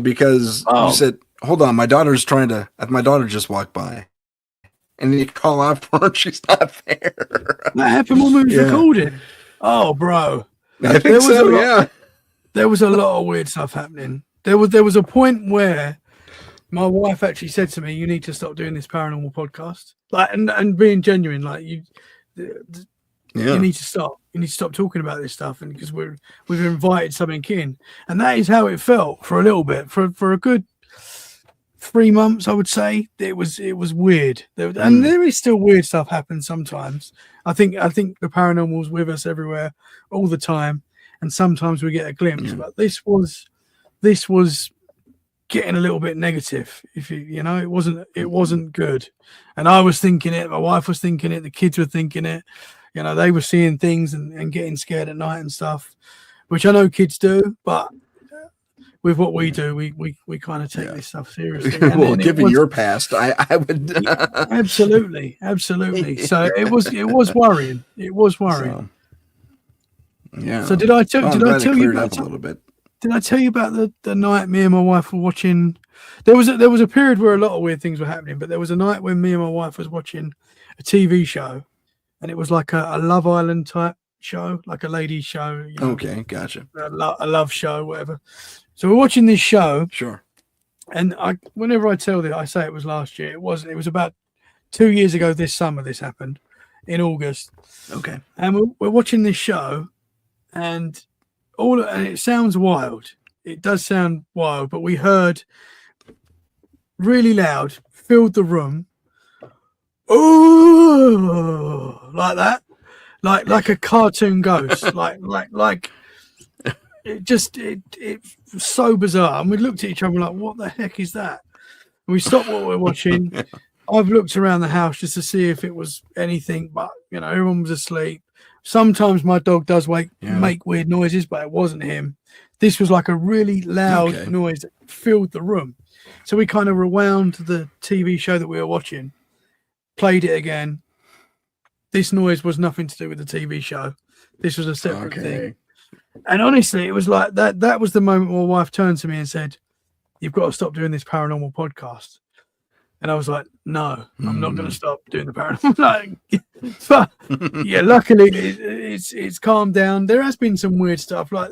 because you said, "Hold on, my daughter just walked by," and then you call out for her, she's not there.
That happened when we was recording. Oh, bro.
I think so. Yeah.
There was a lot of weird stuff happening. There was a point where my wife actually said to me, "You need to stop doing this paranormal podcast." Like, and being genuine, like you need to stop. You need to stop talking about this stuff, and because we've invited something in, and that is how it felt for a little bit, for a good 3 months, I would say. It was weird, and there is still weird stuff happen sometimes. I think the paranormal's with us everywhere, all the time, and sometimes we get a glimpse. But this was getting a little bit negative. If it wasn't good, and I was thinking it. My wife was thinking it. The kids were thinking it. They were seeing things and getting scared at night and stuff, which I know kids do, but with what we do, we kind of take this stuff seriously.
Well, given your past, I would
absolutely. So it was worrying. It was worrying. So did I tell you about
a little bit?
Did I tell you about the night me and my wife were watching? There was a period where a lot of weird things were happening, but there was a night when me and my wife was watching a TV show, and it was like a Love Island type show, like a ladies show.
Okay, gotcha.
A love show, whatever. So we're watching this show.
Sure.
And whenever I tell this, I say it was last year. It wasn't. It was about 2 years ago this summer. This happened in August.
Okay.
And we're watching this show, and it sounds wild. It does sound wild, but we heard really loud, filled the room. Oh, like that, like a cartoon ghost, like it was so bizarre. And we looked at each other like, what the heck is that? And we stopped what we're watching. I've looked around the house just to see if it was anything, but everyone was asleep. Sometimes my dog does make weird noises, but it wasn't him. This was like a really loud noise that filled the room. So we kind of rewound the TV show that we were watching, played it again. This noise was nothing to do with the TV show. This was a separate thing. And honestly, it was like that. That was the moment my wife turned to me and said, "You've got to stop doing this paranormal podcast." And I was like, "No, I'm not going to stop doing the paranormal." But yeah, luckily it's calmed down. There has been some weird stuff like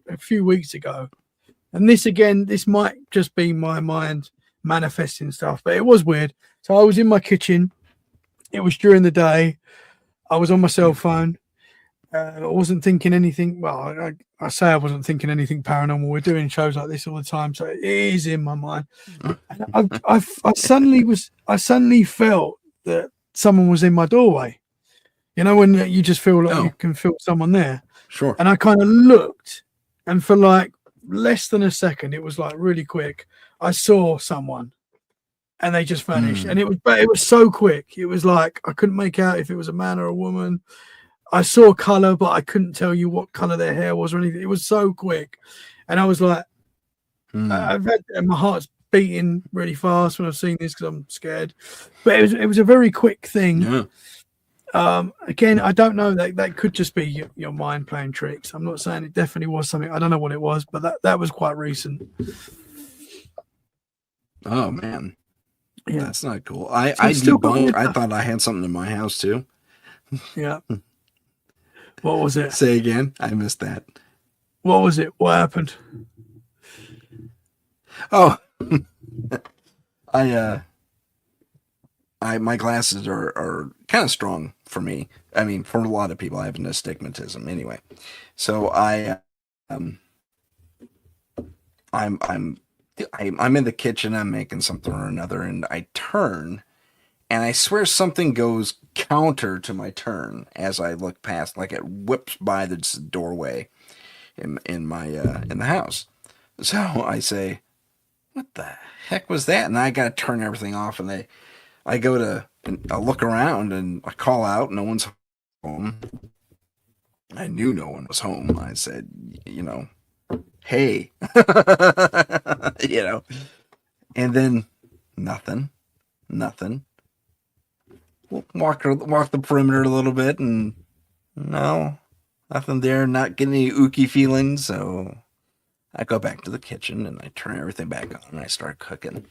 a few weeks ago, and this might just be my mind manifesting stuff, but it was weird. So I was in my kitchen. It was during the day. I was on my cell phone. I wasn't thinking anything. Well, I say I wasn't thinking anything paranormal. We're doing shows like this all the time, so it is in my mind. And I suddenly felt that someone was in my doorway. When you just feel like you can feel someone there.
Sure.
And I kind of looked, and for like less than a second, it was like really quick. I saw someone, and they just vanished. And it was so quick. It was like I couldn't make out if it was a man or a woman. I saw color, but I couldn't tell you what color their hair was or anything. It was so quick, and I was like, and my heart's beating really fast when I've seen this because I'm scared. But it was a very quick thing.
Yeah.
Again, I don't know. That could just be your mind playing tricks. I'm not saying it definitely was something. I don't know what it was, but that was quite recent.
Oh man,
yeah,
that's not cool. I thought I had something in my house too.
Yeah. What was it?
Say again. I missed that.
What was it? What happened?
Oh, my glasses are kind of strong for me. I mean, for a lot of people, I have an astigmatism anyway. So I'm in the kitchen. I'm making something or another, and I turn, and I swear something goes counter to my turn as I look past, like it whips by the doorway in the house. So I say, "What the heck was that?" And I got to turn everything off, and I go to I look around and I call out. No one's home. I knew no one was home. I said, hey, and then nothing. Walk the perimeter a little bit, and no, nothing there. Not getting any ooky feelings. So I go back to the kitchen and I turn everything back on and I start cooking.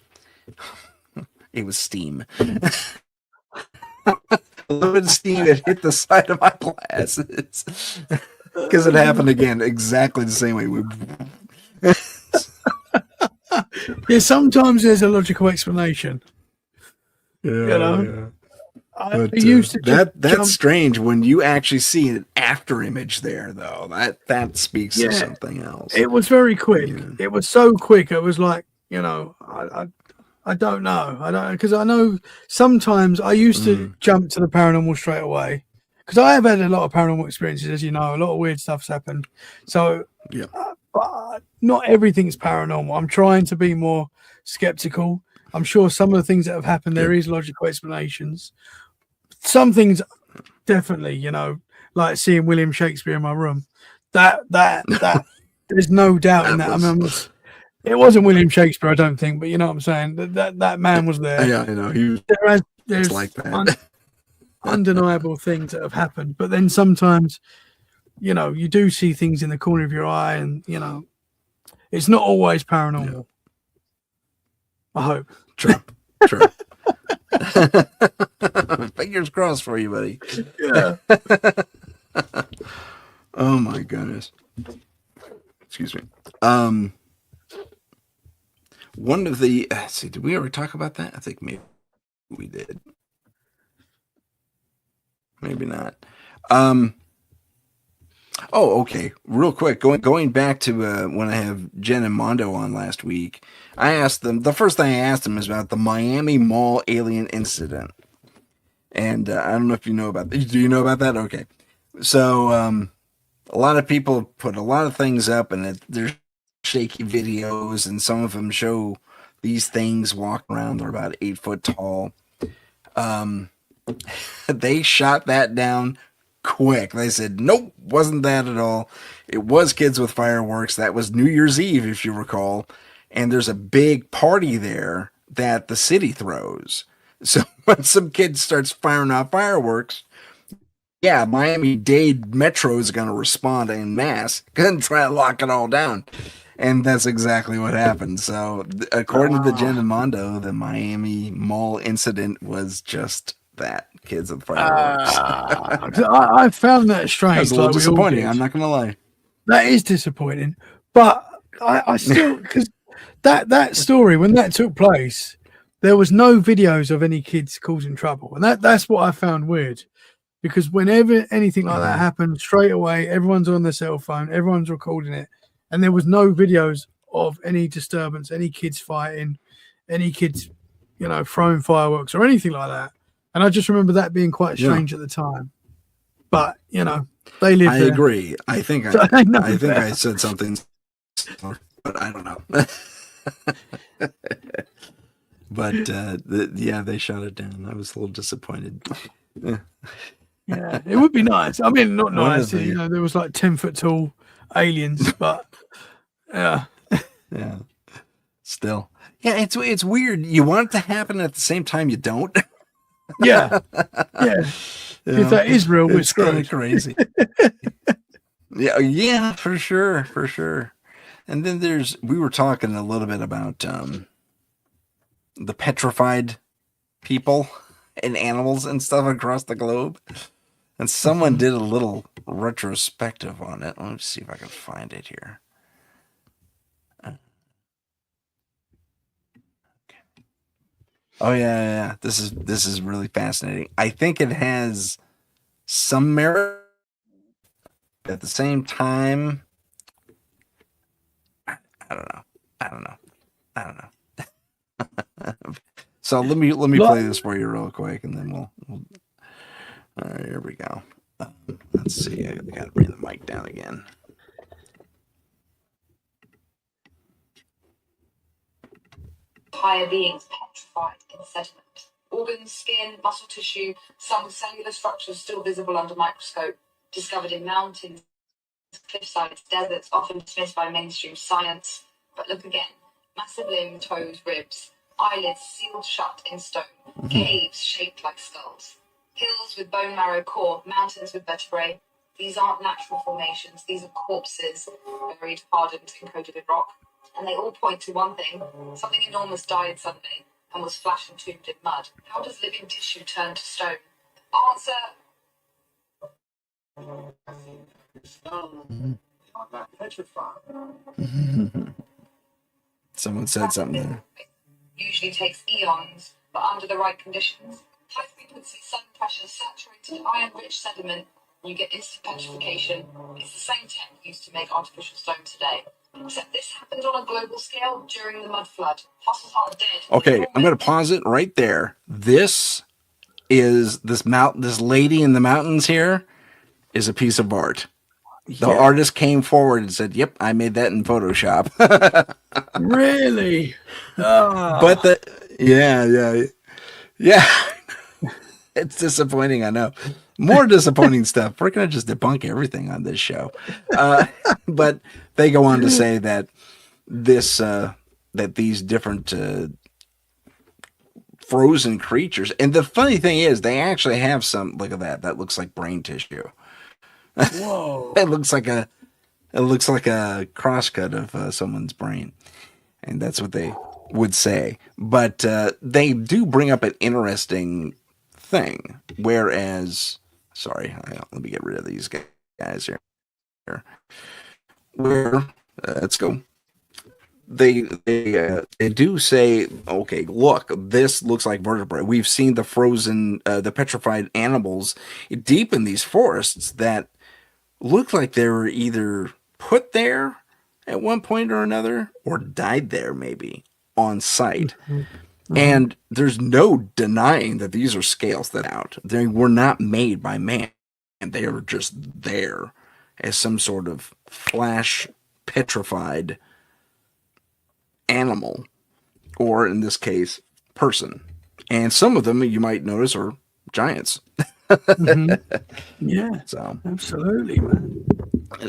It was steam. A little bit of steam that hit the side of my glasses. Because it happened again exactly the same way.
Yeah, sometimes there's a logical explanation.
Yeah.
I used to
that's strange when you actually see an after image there, though. That speaks to something else.
It was very quick. Yeah. It was so quick. It was like, I don't know. Because I know sometimes I used to jump to the paranormal straight away. Because I have had a lot of paranormal experiences, as you know. A lot of weird stuff's happened. So, but not everything's paranormal. I'm trying to be more skeptical. I'm sure some of the things that have happened, there is logical explanations. Some things, definitely, like seeing William Shakespeare in my room. That there's no doubt in that. I mean, it wasn't William Shakespeare, I don't think, but you know what I'm saying. That man was there.
Yeah, I know. There's like that.
Undeniable things that have happened, but then sometimes, you do see things in the corner of your eye, and it's not always paranormal. I hope.
True. Fingers crossed for you, buddy.
Yeah.
Oh my goodness. Excuse me. One of the see, did we ever talk about that? I think maybe we did. Maybe not. Oh, okay. Real quick, going back to when I have Jen and Mondo on last week, I asked them. The first thing I asked them is about the Miami Mall alien incident, and I don't know if you know about. Do you know about that? Okay. So a lot of people put a lot of things up, and there's shaky videos, and some of them show these things walking around. They're about 8 foot tall. They shot that down quick. They said, nope, wasn't that at all. It was kids with fireworks. That was New Year's Eve, if you recall. And there's a big party there that the city throws. So when some kid starts firing off fireworks, Miami-Dade Metro is going to respond en masse and try to lock it all down. And that's exactly what happened. So according to the Jen and Mondo, the Miami Mall incident was just that, kids with fireworks.
I found that strange.
That was a little disappointing. I'm not going to lie.
That is disappointing. But I still, because that story, when that took place, there was no videos of any kids causing trouble. And that's what I found weird. Because whenever anything like that happened, straight away, everyone's on their cell phone, everyone's recording it. And there was no videos of any disturbance, any kids fighting, any kids, throwing fireworks or anything like that. And I just remember that being quite strange at the time. But, they live there.
I agree. I think I said something, but I don't know. But they shot it down. I was a little disappointed.
Yeah, it would be nice. I mean, not nice. There was like 10 foot tall aliens, but yeah.
Still, it's weird. You want it to happen at the same time you don't.
Yeah. If that is real, it's
kind of crazy. Yeah, for sure. And then we were talking a little bit about the petrified people and animals and stuff across the globe. And someone did a little retrospective on it. Let me see if I can find it here. Oh yeah. This is really fascinating. I think it has some merit. At the same time, I don't know. I don't know. So let me play this for you real quick, and then we'll all right, here we go. Let's see. I gotta bring the mic down again.
Higher beings petrified in sediment. Organs, skin, muscle tissue, some cellular structures still visible under microscope, discovered in mountains, cliffsides, deserts, often dismissed by mainstream science. But look again. Massive limbs, toes, ribs, eyelids sealed shut in stone, caves shaped like skulls, hills with bone marrow core, mountains with vertebrae. These aren't natural formations. These are corpses, buried, hardened, encoded in rock. And they all point to one thing. Something enormous died suddenly and was flash entombed in mud. How does living tissue turn to stone? Answer.
Someone said something there.
Usually takes eons, but under the right conditions. High frequency sun pressure, saturated iron-rich sediment, and you get instant petrification. It's the same tech used to make artificial stone today. Except this happened on a global scale during the mud flood. Fossils aren't dead.
Okay, I'm gonna pause it right there. This is this lady in the mountains here is a piece of art. The artist came forward and said, "Yep, I made that in Photoshop."
Really? Oh.
But yeah. It's disappointing, I know. More disappointing stuff. We're gonna just debunk everything on this show. But they go on to say that these different frozen creatures, and the funny thing is, they actually have some. Look at that. That looks like brain tissue.
Whoa.
It looks like a crosscut of someone's brain, and that's what they would say. But they do bring up an interesting thing. Whereas, sorry, let me get rid of these guys here. Where let's go. They do say, okay, look, this looks like vertebrae. We've seen the frozen, the petrified animals deep in these forests that look like they were either put there at one point or another or died there maybe on site. And there's no denying that these are scales that out. They were not made by man. And they are just there as some sort of flash petrified animal, or in this case, person. And some of them you might notice are giants.
Yeah.
So
absolutely, man.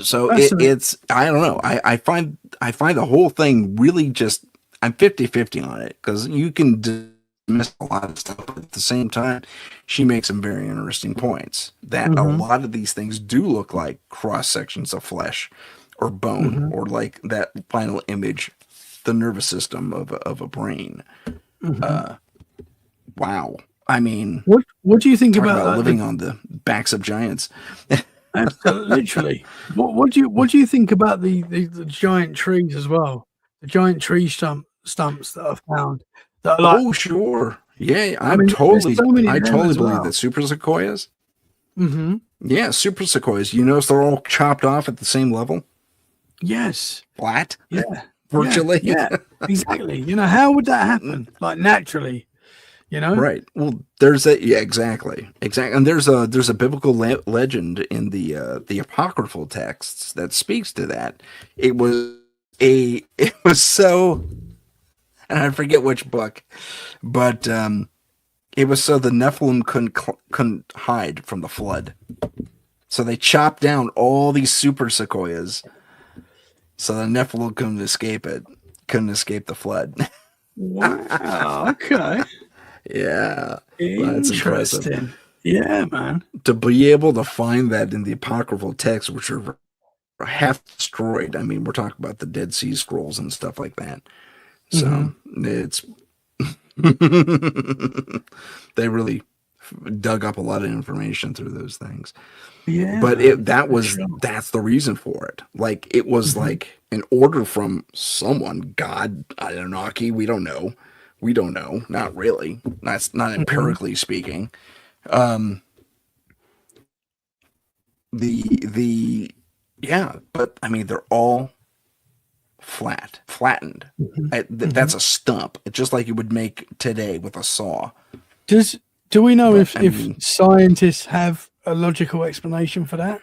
So it's I don't know. I find the whole thing really just I'm 50-50 on it because you can dismiss a lot of stuff, but at the same time, she makes some very interesting points that a lot of these things do look like cross sections of flesh or bone or like that final image, the nervous system of a brain. Wow. I mean,
what do you think about
living on the backs of giants?
Literally. What do you think about the giant trees as well? The giant tree stumps that are found. That are like,
oh sure, yeah. I
mean,
totally
as
believe
well.
that super sequoias. Yeah, super sequoias. You notice they're all chopped off at the same level.
Yes.
Flat.
Yeah.
Virtually.
Yeah. Exactly. You know, how would that happen? Like naturally. You know,
right? Well, there's exactly, and there's a biblical legend in the apocryphal texts that speaks to that. It was so, and I forget which book, but it was so the Nephilim couldn't hide from the flood, so they chopped down all these super sequoias, so the Nephilim couldn't escape the flood.
Wow. Okay.
Yeah, that's impressive.
Yeah, man.
To be able to find that in the apocryphal texts, which are half destroyed. I mean, we're talking about the Dead Sea Scrolls and stuff like that. So it's they really dug up a lot of information through those things.
Yeah,
But
man, for sure.
that's the reason for it. Like it was like an order from someone, God, Anunnaki, we don't know. We don't know. Not really. That's not empirically speaking. The yeah, but I mean they're all flattened. That's a stump, just like you would make today with a saw.
Do we know
But, I
if
mean-
scientists have a logical explanation for that?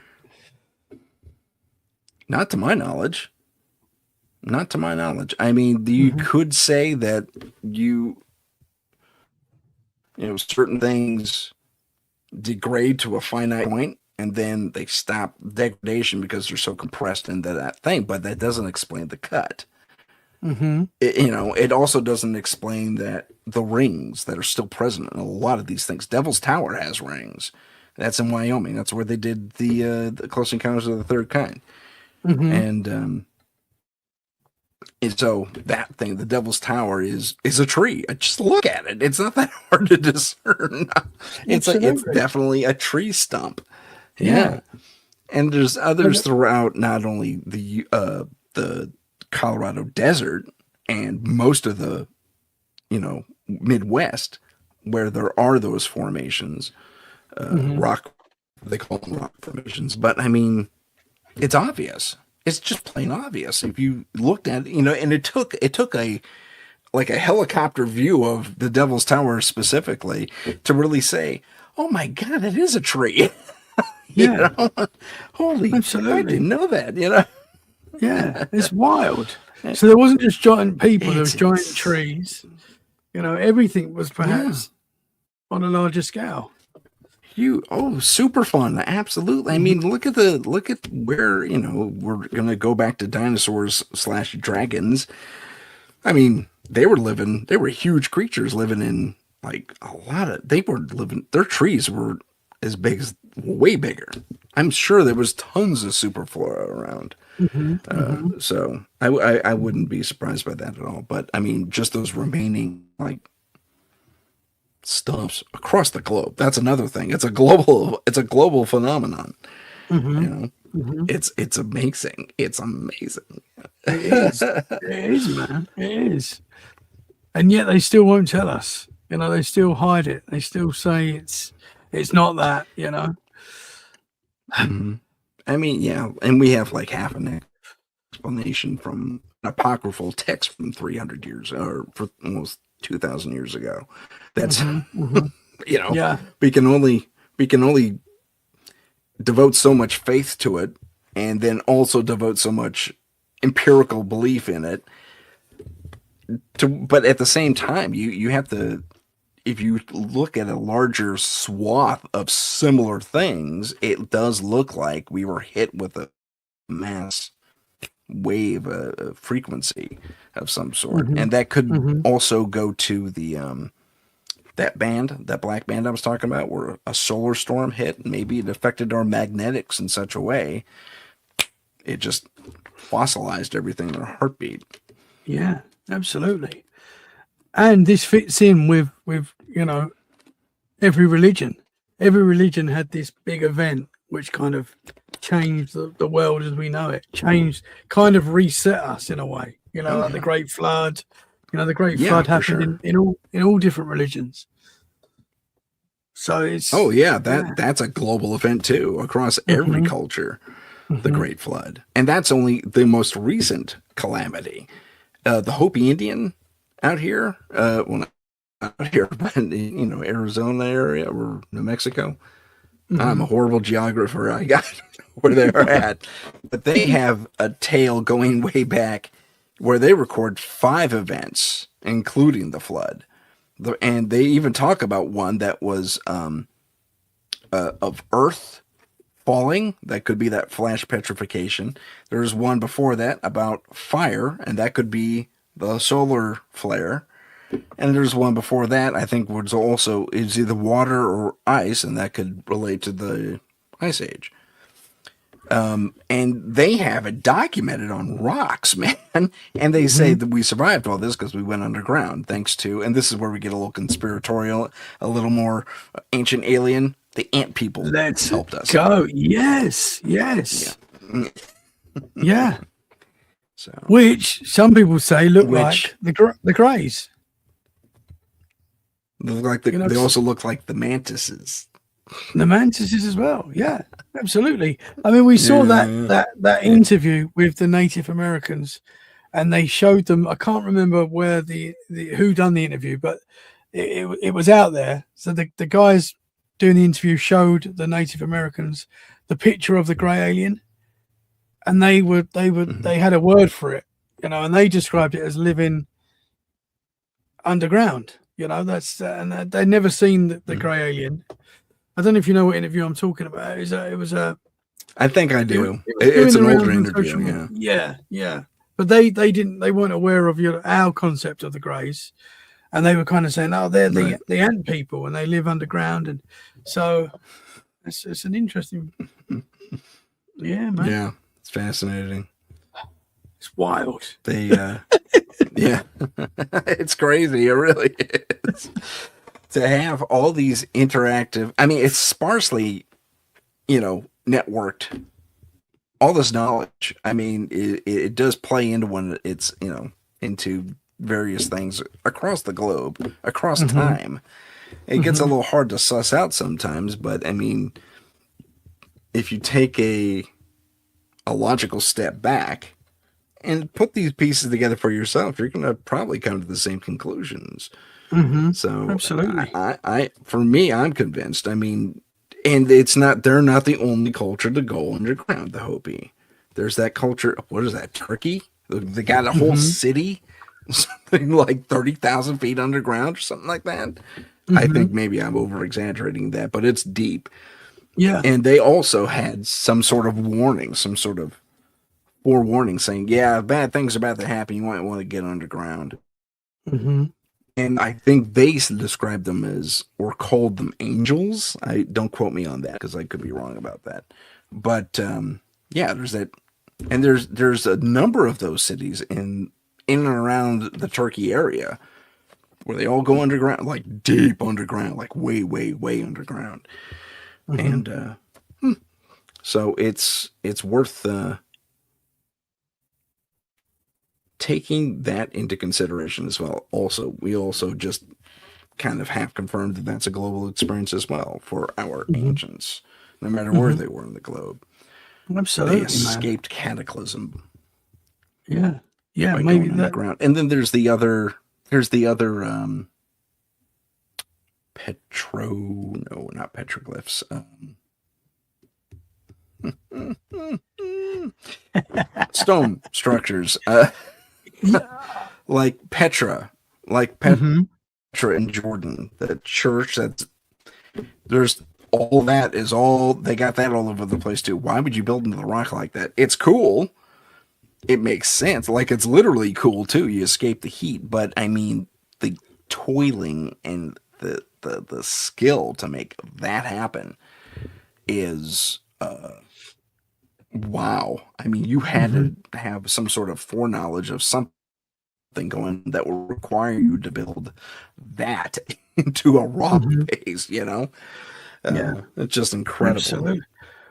Not to my knowledge. Not to my knowledge. I mean, you could say that certain things degrade to a finite point and then they stop degradation because they're so compressed into that thing, but that doesn't explain the cut. It also doesn't explain that the rings that are still present in a lot of these things. Devil's Tower has rings. That's in Wyoming. That's where they did the Close Encounters of the Third Kind. And so that thing, the Devil's Tower, is a tree. Just look at it. It's not that hard to discern. It's definitely a tree stump. Yeah. And there's others throughout not only the Colorado desert and most of the Midwest where there are those formations, rock, they call them rock formations. But I mean, it's obvious. It's just plain obvious if you looked at it, and it took a helicopter view of the Devil's Tower specifically to really say, "Oh my God, it is a tree." Holy,
absolutely.
I didn't know that.
Yeah, it's wild. So there wasn't just giant people; there was giant
It's-
trees. Everything was perhaps on a larger scale.
Super fun. Absolutely. I mean, look at where, we're going to go back to dinosaurs / dragons. I mean, they were huge creatures living in their trees were as big as, way bigger. I'm sure there was tons of superflora around. So I wouldn't be surprised by that at all. But I mean, just those remaining stumps across the globe. That's another thing. It's a global phenomenon. It's amazing. It's amazing.
It is, man. It is. And yet they still won't tell us. They still hide it. They still say it's not that.
I mean, yeah, and we have half an explanation from an apocryphal text from 300 years or for almost 2,000 years ago. That's we can only devote so much faith to it, and then also devote so much empirical belief in it. But at the same time, you have to. If you look at a larger swath of similar things, it does look like we were hit with a mass wave, a frequency of some sort. And that could also go to the that black band I was talking about, where a solar storm hit. Maybe it affected our magnetics in such a way it just fossilized everything in our heartbeat.
Yeah, absolutely. And this fits in with every religion. Every religion had this big event which kind of changed the world as we know it. Kind of reset us in a way. Like the Great Flood. The Great Flood happened in all different religions. So it's
that's a global event too, across every culture. The Great Flood, and that's only the most recent calamity. The Hopi Indian out here, not out here, but Arizona area or New Mexico. I'm a horrible geographer. I got where they're at, but they have a tale going way back where they record 5 events, including the flood. And they even talk about one that was of earth falling. That could be that flash petrification. There's one before that about fire, and that could be the solar flare. And there's one before that, I think, was also either water or ice, and that could relate to the Ice Age. And they have it documented on rocks, man. And they say that we survived all this because we went underground, thanks to, and this is where we get a little conspiratorial, a little more ancient alien. The ant people helped us.
Go. Yes. Yes.
Yeah.
Yeah.
So,
Which some people say look like the Greys.
they look like they also look like the mantises.
The mantises as well. Yeah, absolutely. I mean, we saw that interview with the Native Americans, and they showed them. I can't remember where the who done the interview, but it was out there. So the guys doing the interview showed the Native Americans the picture of the grey alien, and they had a word for it, and they described it as living underground. That's and they'd never seen the grey alien. I don't know if you know what interview I'm talking about. It was a.
I think I do. It's an older interview.
Yeah. But they weren't aware of our concept of the Greys, and they were kind of saying, "Oh, they're the ant people, and they live underground." And so, it's an interesting. Yeah, man.
Yeah, it's fascinating.
It's wild.
They, yeah, it's crazy. It really is. To have all these interactive, I mean, it's sparsely, networked. All this knowledge, I mean, it does play into when it's, into various things across the globe, across time. It gets a little hard to suss out sometimes, but I mean, if you take a logical step back and put these pieces together for yourself, you're going to probably come to the same conclusions. So
absolutely,
for me, I'm convinced. I mean, and they're not the only culture to go underground, the Hopi. There's that culture. What is that? Turkey? They got a whole city, something like 30,000 feet underground or something like that. I think maybe I'm over exaggerating that, but it's deep.
Yeah.
And they also had some sort of warning, some sort of forewarning saying, yeah, bad things are about to happen. You might want to get underground. And I think they described them as, or called them angels. I don't quote me on that because I could be wrong about that. But yeah, there's that, and there's a number of those cities in and around the Turkey area where they all go underground, like deep underground, like way, way, way underground. And so it's worth taking that into consideration as well. Also, we also just kind of have confirmed that that's a global experience as well for our ancients, no matter where they were in the globe.
Absolutely,
they escaped cataclysm.
Yeah,
maybe that. Underground. And then there's the other. Not petroglyphs. Stone structures. Like Petra in Jordan, the church there's all that is all, they got that all over the place too. Why would you build into the rock like that? It's cool. It makes sense. Like, it's literally cool too. You escape the heat, but I mean, the toiling and the skill to make that happen is, wow. I mean, you had to have some sort of foreknowledge of something going that will require you to build that into a rock base, it's just incredible.
Absolutely.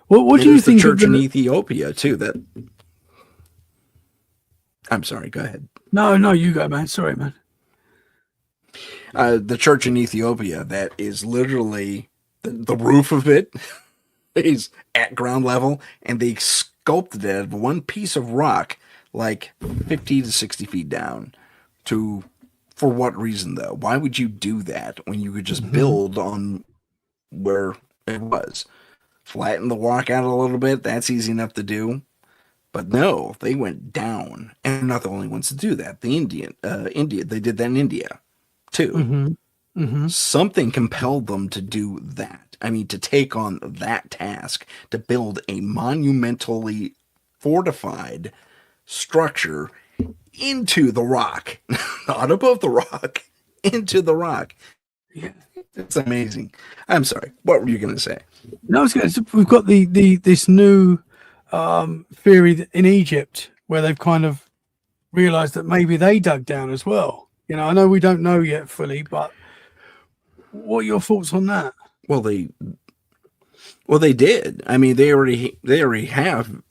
What do you think
the church in Ethiopia too? That I'm sorry, go ahead.
No, you go, man. Sorry, man.
The church in Ethiopia, that is literally the roof of it is at ground level, and they sculpted it out of one piece of rock, like 50 to 60 feet down. For what reason, though? Why would you do that when you could just build on where it was? Flatten the rock out a little bit, that's easy enough to do. But no, they went down, and they're not the only ones to do that. India, they did that in India, too. Something compelled them to do that. I mean, to take on that task, to build a monumentally fortified structure into the rock, not above the rock, into the rock. Yeah, it's amazing. I'm sorry. What were you going to say?
No, I was going to say, we've got this new theory in Egypt where they've kind of realized that maybe they dug down as well. You know, I know we don't know yet fully, but what are your thoughts on that?
Well, they did. I mean, they already have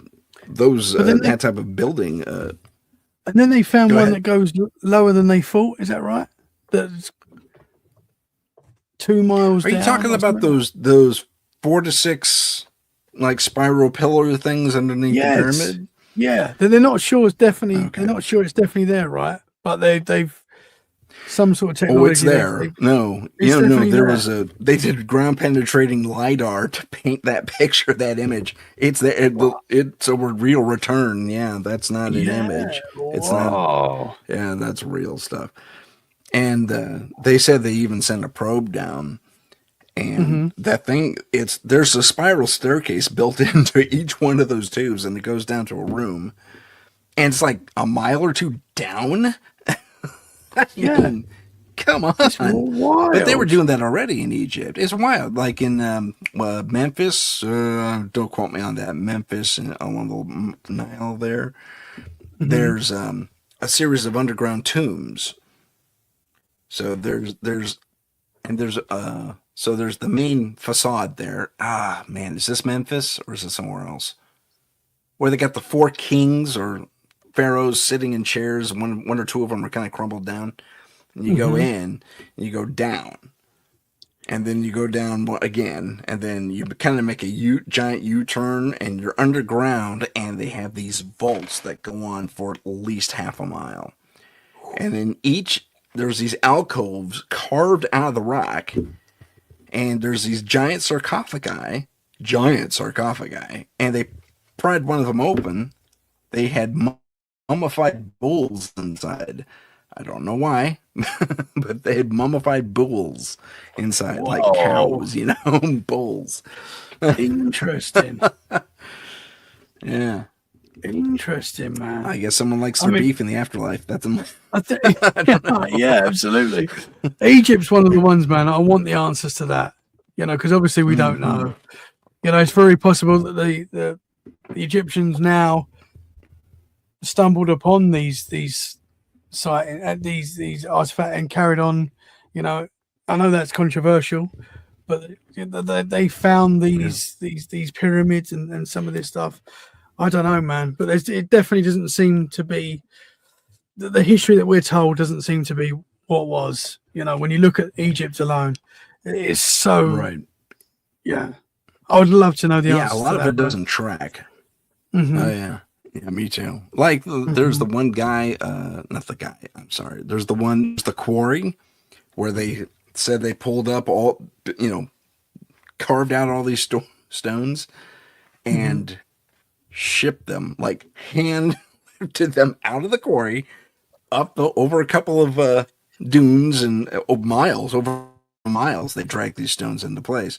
those that type of building.
And then they found
Go
one
ahead.
that goes lower than they thought. Is that right? That's 2 miles.
Are you
down
talking
or
about
something?
those 4 to 6 like spiral pillar things underneath the pyramid?
Yeah, they're not sure it's definitely.
Okay.
They're not sure it's definitely there, right? But they've some sort of
Oh,
technology.
it's there. No,
It's
no.
definitely
There
there.
was they did ground penetrating lidar to paint that picture, that image. It's there. It's a real return. Yeah, that's not an image. It's not.
Wow.
Yeah, that's real stuff. And they said they even sent a probe down, and that thing. There's a spiral staircase built into each one of those tubes, and it goes down to a room, and it's like a mile or two down.
Yeah.
Come on.
It's wild.
But they were doing that already in Egypt. It's wild. Like in Memphis, don't quote me on that. Memphis and along the Nile there, there's a series of underground tombs. So there's the main facade there. Ah, man, is this Memphis or is it somewhere else? Where they got the 4 kings or pharaohs sitting in chairs. One or two of them are kind of crumbled down. And you go in, and you go down, and then you go down again, and then you kind of make a giant U-turn, and you're underground, and they have these vaults that go on for at least half a mile. And in there's these alcoves carved out of the rock, and there's these giant sarcophagi, and they pried one of them open. They had mummified bulls inside. I don't know why, but they had mummified bulls inside, like cows, bulls.
Interesting.
Yeah.
Interesting, man.
I guess someone likes their beef in the afterlife. That's
I think, yeah, absolutely. Egypt's one of the ones, man. I want the answers to that, because obviously we don't know. It's very possible that the Egyptians now stumbled upon these sighting at these artifacts and carried on. I know that's controversial, but they found these pyramids and some of this stuff. I don't know, man, but it definitely doesn't seem to be the history that we're told doesn't seem to be what was. When you look at Egypt alone, it's so
right.
Yeah, I would love to know the answer.
Yeah, a lot of it doesn't track. Oh yeah. Yeah, me too. Like, there's the one guy, not the guy, I'm sorry. There's the quarry where they said they pulled up all, carved out all these stones and shipped them, like hand lifted them out of the quarry over a couple of dunes and over miles. They dragged these stones into place.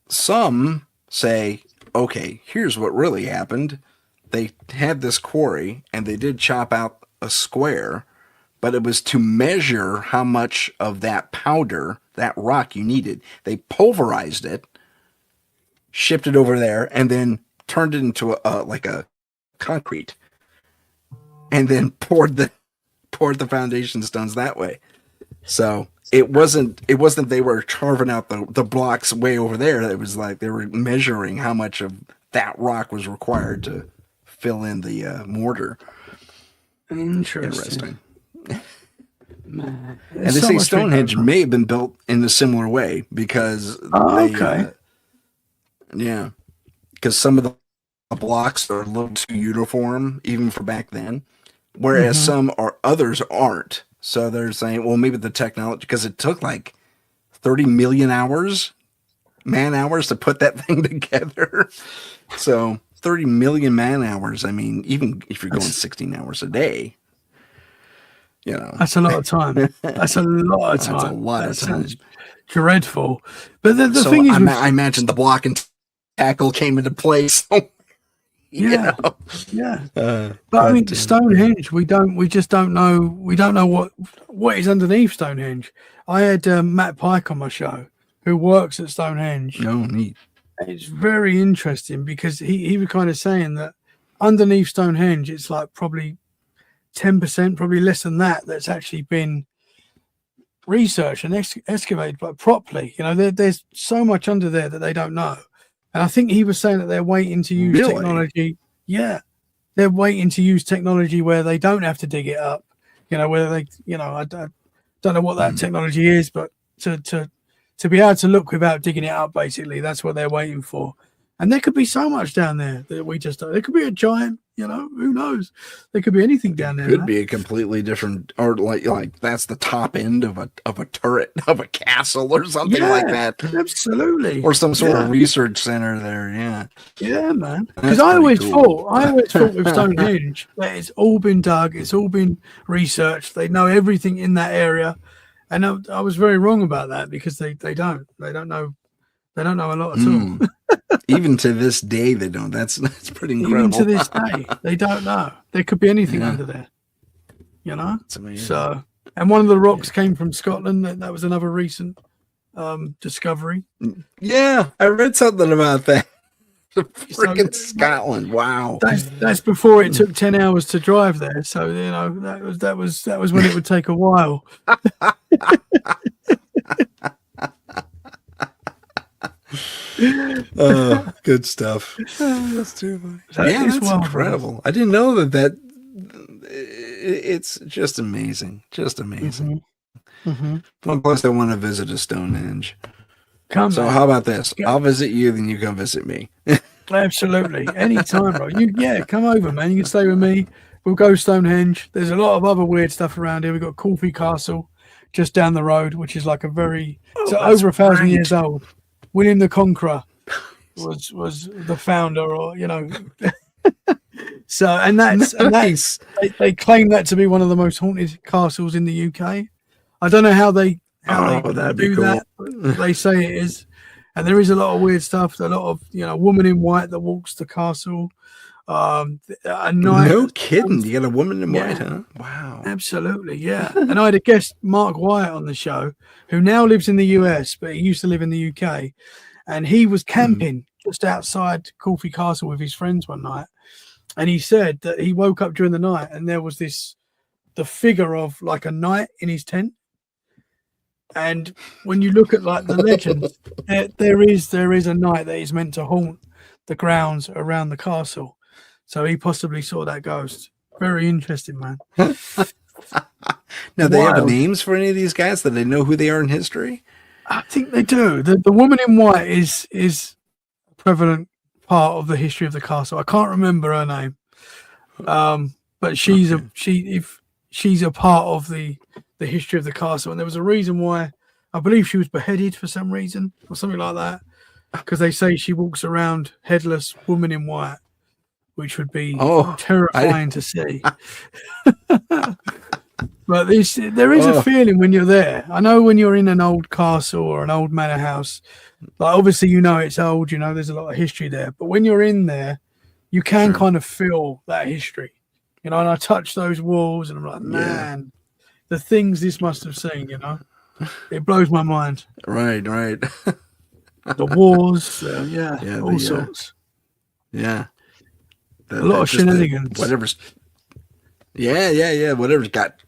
Some say, okay, here's what really happened. They had this quarry and they did chop out a square, but it was to measure how much of that powder, that rock you needed. They pulverized it, shipped it over there, and then turned it into a concrete, and then poured the foundation stones that way. So it wasn't they were carving out the blocks way over there. It was like they were measuring how much of that rock was required to fill in the mortar.
Interesting.
Man, and they say Stonehenge may have been built in a similar way because because some of the blocks are a little too uniform even for back then, whereas others aren't. So they're saying, well, maybe the technology, because it took like 30 million man hours to put that thing together. So 30 million man hours. I mean, even if you're going 16 hours a day,
that's a lot of time. That's a lot of time.
That's a lot of time.
Dreadful. But the
so
thing is,
I imagine the block and tackle came into place.
Yeah. But I mean, Stonehenge, we just don't know. We don't know what is underneath Stonehenge. I had Matt Pike on my show, who works at Stonehenge.
Oh, neat.
It's very interesting because he was kind of saying that underneath Stonehenge, it's like probably 10%, probably less than that, that's actually been researched and excavated but properly. You know, there's so much under there that they don't know. And I think he was saying that they're waiting to use
Really?
technology. Yeah, they're waiting to use technology where they don't have to dig it up. You know, whether they, you know, I don't know what that technology is, but to be able to look without digging it up, basically, that's what they're waiting for. And there could be so much down there that we just don't. There could be a giant, you know, who knows? There could be anything down there.
Could be a completely different, or like that's the top end of a turret of a castle or something like that.
Absolutely.
Or some sort of research center there. Yeah.
Yeah, man. Because I always thought with Stonehenge that it's all been dug, it's all been researched. They know everything in that area, and I was very wrong about that because they don't know a lot at all.
Even to this day, they don't. That's pretty incredible.
Even to this day, they don't know. There could be anything under there. You know.
It's amazing.
So, and one of the rocks came from Scotland. That was another recent discovery.
Yeah, I read something about that. Freaking Scotland! Wow.
That's before it took 10 hours to drive there. So you know that was when it would take a while.
Good stuff. That's too funny. Yeah, that's
wild,
incredible. Man. I didn't know that. It's just amazing. Just amazing. One place I want to visit is Stonehenge.
Come
so
on.
How about this? I'll visit you, then you come visit me.
Absolutely. Anytime, bro. Come over, man. You can stay with me. We'll go Stonehenge. There's a lot of other weird stuff around here. We've got Corfe Castle just down the road, which is like a very over 1,000 years old. William the Conqueror was the founder, or you know. So and that's
nice.
They claim that to be one of the most haunted castles in the UK. I don't know how they
that'd be
do
cool.
that, but they say it is. And there is a lot of weird stuff. A lot of woman in white that walks the castle. A night.
No kidding. You got a woman in white, huh? Wow.
Absolutely, yeah. And I had a guest, Mark Wyatt, on the show, who now lives in the US, but he used to live in the UK. And he was camping just outside Corfe Castle with his friends one night. And he said that he woke up during the night and there was the figure of like a knight in his tent. And when you look at like the legends, there is a knight that is meant to haunt the grounds around the castle. So he possibly saw that ghost. Very interesting, man.
Now, they have names for any of these guys that they know who they are in history?
I think they do. The woman in white is a prevalent part of the history of the castle. I can't remember her name, but she's a part of the history of the castle. And there was a reason why I believe she was beheaded for some reason or something like that, because they say she walks around headless, woman in white, which would be terrifying to see. But there is a feeling when you're there. I know when you're in an old castle or an old manor house, like obviously it's old, there's a lot of history there. But when you're in there, you can kind of feel that history, and I touch those walls and I'm like, man, the things this must have seen, it blows my mind.
Right.
The wars, all sorts.
Yeah.
A lot of shenanigans.
Whatever's. Yeah. Whatever's got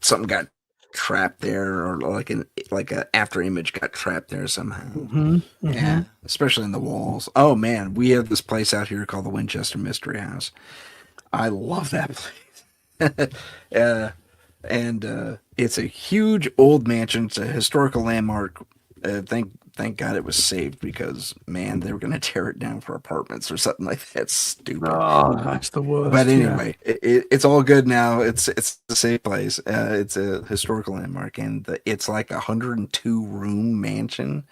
trapped there, or like a after image got trapped there somehow. Yeah, especially in the walls. Oh man, we have this place out here called the Winchester Mystery House. I love that place. And it's a huge old mansion. It's a historical landmark. Thank God it was saved, because man, they were going to tear it down for apartments or something like that. Stupid.
Oh, that's the worst.
But anyway, it's all good now. It's a safe place. It's a historical landmark, and it's like 102 room mansion,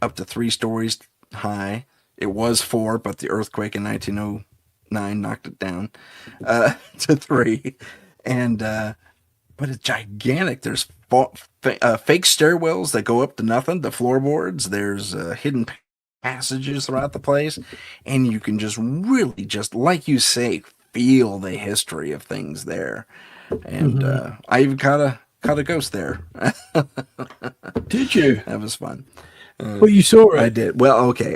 up to 3 stories high. It was 4, but the earthquake in 1909 knocked it down to 3, and but it's gigantic. There's fake stairwells that go up to nothing, the floorboards. There's hidden passages throughout the place, and you can just really, just like you say, feel the history of things there. And I even caught a ghost there.
Did you?
That was fun.
Well, you saw it.
I did. Well, okay.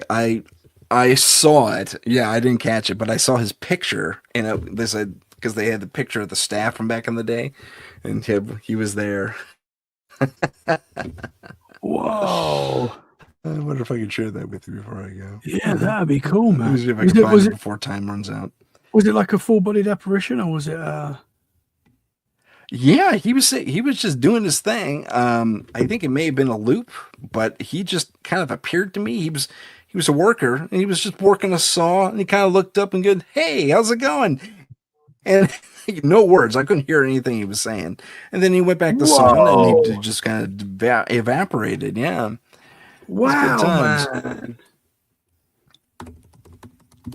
I saw it. Yeah, I didn't catch it, but I saw his picture, and they said because they had the picture of the staff from back in the day, and he was there.
Whoa.
I wonder if I can share that with you before I go.
Yeah, that'd be cool,
Let me
man.
see if I can find it before time runs out.
Was it like a full-bodied apparition, or was it?
Yeah, he was just doing his thing. I think it may have been a loop, but he just kind of appeared to me. He was a worker, and he was just working a saw, and he kind of looked up and go, "Hey, how's it going?" And no words. I couldn't hear anything he was saying. And then he went back to sawing, and he just kind of evaporated. Yeah.
Wow, man.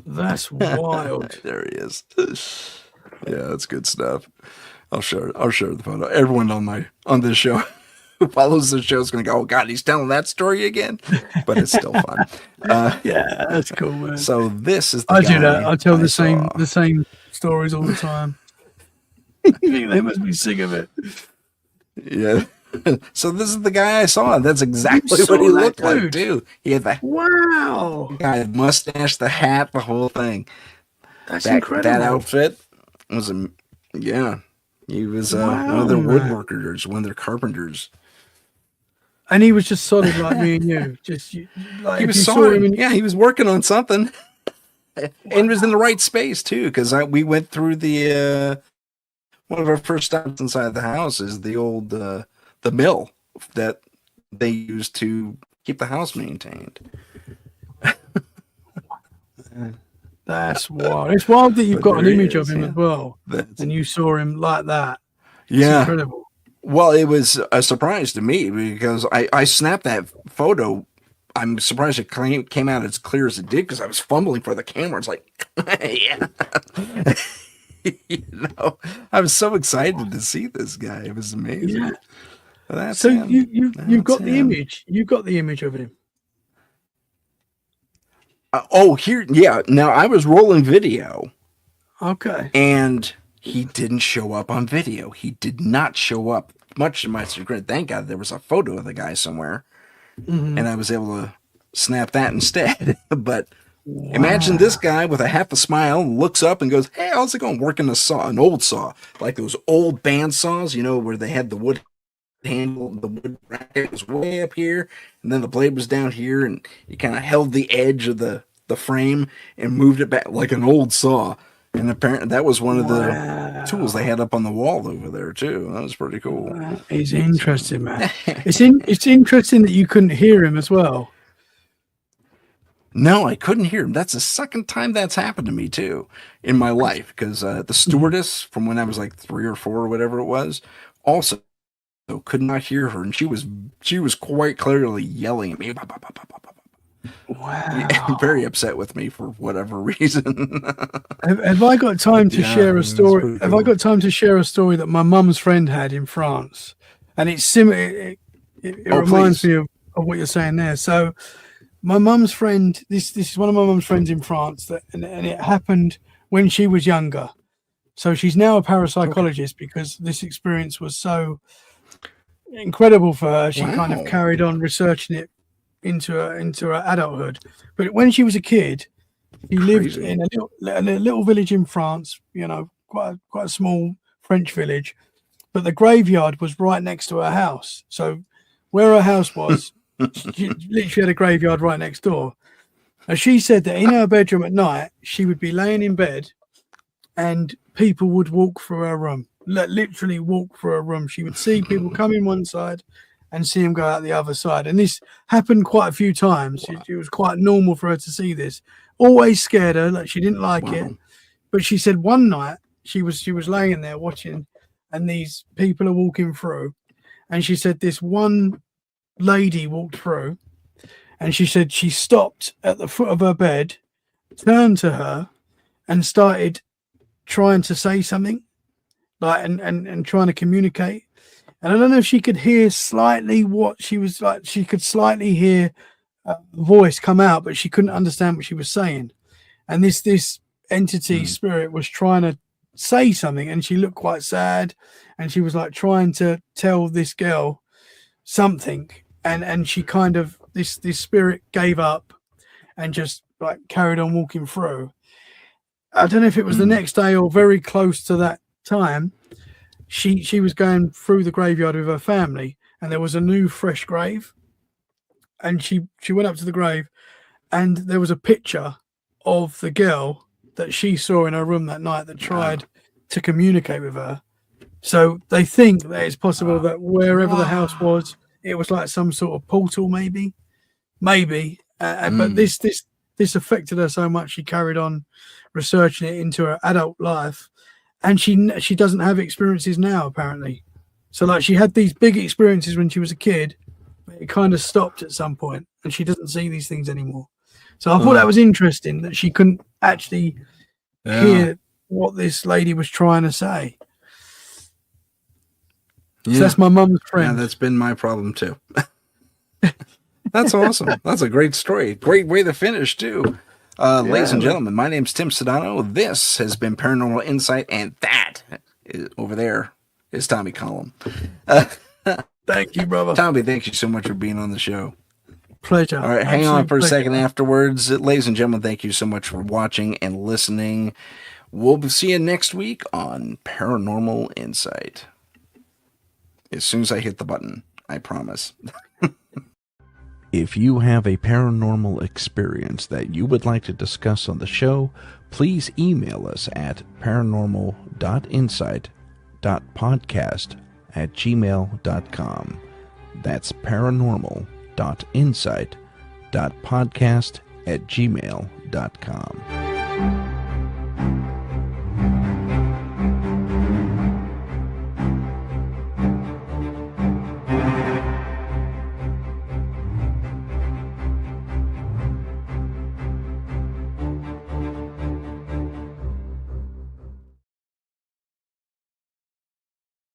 That's wild.
There he is. Yeah, that's good stuff. I'll share the photo. Everyone on this show who follows the show is going to go, "Oh God, he's telling that story again," but it's still fun.
Yeah, that's cool, man.
So this is the
I
guy
do that. I tell the
saw.
same stories all the time. They must be sick of it.
Yeah. So this is the guy I saw. That's exactly
You
what he
saw that
looked like
dude?
too. He had the
Wow,
mustache, the hat, the whole thing.
that's
That
incredible.
outfit was yeah. He was one
Wow,
of their
man.
woodworkers, one of their carpenters.
And he was just solid like me and you. Just like
He
if
was
you saw
sorry.
him in-
Yeah, he was working on something, and was in the right space too. Because we went through the one of our first stops inside the house is the old the mill that they used to keep the house maintained.
That's wild. It's wild that you've
But
got an
there he
image of
is,
him
yeah.
as well, and you saw him like that. It's
Yeah.
incredible.
Well, it was a surprise to me because I snapped that photo. I'm surprised it came out as clear as it did because I was fumbling for the camera. It's like, yeah. I was so excited to see this guy. It was amazing.
Yeah.
But that's
So
him.
you've got
That's
the
him.
image. You've got the image of him.
Here, yeah. Now I was rolling video,
Okay.
and he didn't show up on video. He did not show up. Much to my chagrin, thank God there was a photo of the guy somewhere, and I was able to snap that instead. But imagine this guy with a half a smile looks up and goes, "Hey, how's it going?" Working a saw, an old saw, like those old band saws, where they had the wood handle, the wood bracket was way up here, and then the blade was down here, and you kind of held the edge of the frame and moved it back like an old saw. And apparently that was one of the tools they had up on the wall over there too. That was pretty cool.
It's interesting, man. It's interesting that you couldn't hear him as well.
No, I couldn't hear him. That's the second time that's happened to me too in my life because the stewardess from when I was like 3 or 4 or whatever it was also could not hear her, and she was quite clearly yelling at me.
Wow.
Very upset with me for whatever reason.
Have I got time to
Yeah,
share a
it's
story?
pretty
Have I
cool.
got time to share a story that my mum's friend had in France? And it's similar. It reminds
please.
me of what you're saying there. So, my mum's friend. This is one of my mum's friends in France. And it happened when she was younger. So she's now a parapsychologist because this experience was so incredible for her. She kind of
Wow.
carried on researching it into her adulthood. But when she was a kid, she lived
Crazy.
in a little village in France. Quite a small French village, but the graveyard was right next to her house. So where her house was, she literally had a graveyard right next door. And she said that in her bedroom at night, she would be laying in bed, and people would walk through her room. Literally walk through her room. She would see people come in one side and see him go out the other side. And this happened quite a few times. It was quite normal for her to see this. Always scared her, like she didn't like it. But she said one night she was laying there watching, and these people are walking through. And she said this one lady walked through, and she said she stopped at the foot of her bed, turned to her, and started trying to say something, like and trying to communicate. And I don't know if she could hear slightly what she was like. She could slightly hear a voice come out, but she couldn't understand what she was saying. And this entity spirit was trying to say something, and she looked quite sad, and she was like trying to tell this girl something, and she kind of this spirit gave up, and just like carried on walking through. I don't know if it was the next day or very close to that time. She was going through the graveyard with her family, and there was a new fresh grave, and she went up to the grave, and there was a picture of the girl that she saw in her room that night that tried to communicate with her. So they think that it's possible that wherever the house was, it was like some sort of portal, maybe. But this affected her so much, she carried on researching it into her adult life, and she doesn't have experiences now, apparently. So like she had these big experiences when she was a kid, but it kind of stopped at some point, and she doesn't see these things anymore. So I thought that was interesting that she couldn't actually hear what this lady was trying to say. So that's my mum's friend.
Yeah, that's been my problem too. That's awesome. That's a great story. Great way to finish too. Ladies and gentlemen, my name's Tim Sedano. This has been Paranormal Insight, and that over there is Tommy Cullum.
Thank you, brother.
Tommy, thank you so much for being on the show.
Pleasure.
All right, hang on for a second afterwards. Ladies and gentlemen, thank you so much for watching and listening. We'll see you next week on Paranormal Insight. As soon as I hit the button, I promise. If you have a paranormal experience that you would like to discuss on the show, please email us at paranormal.insight.podcast@gmail.com. That's paranormal.insight.podcast@gmail.com.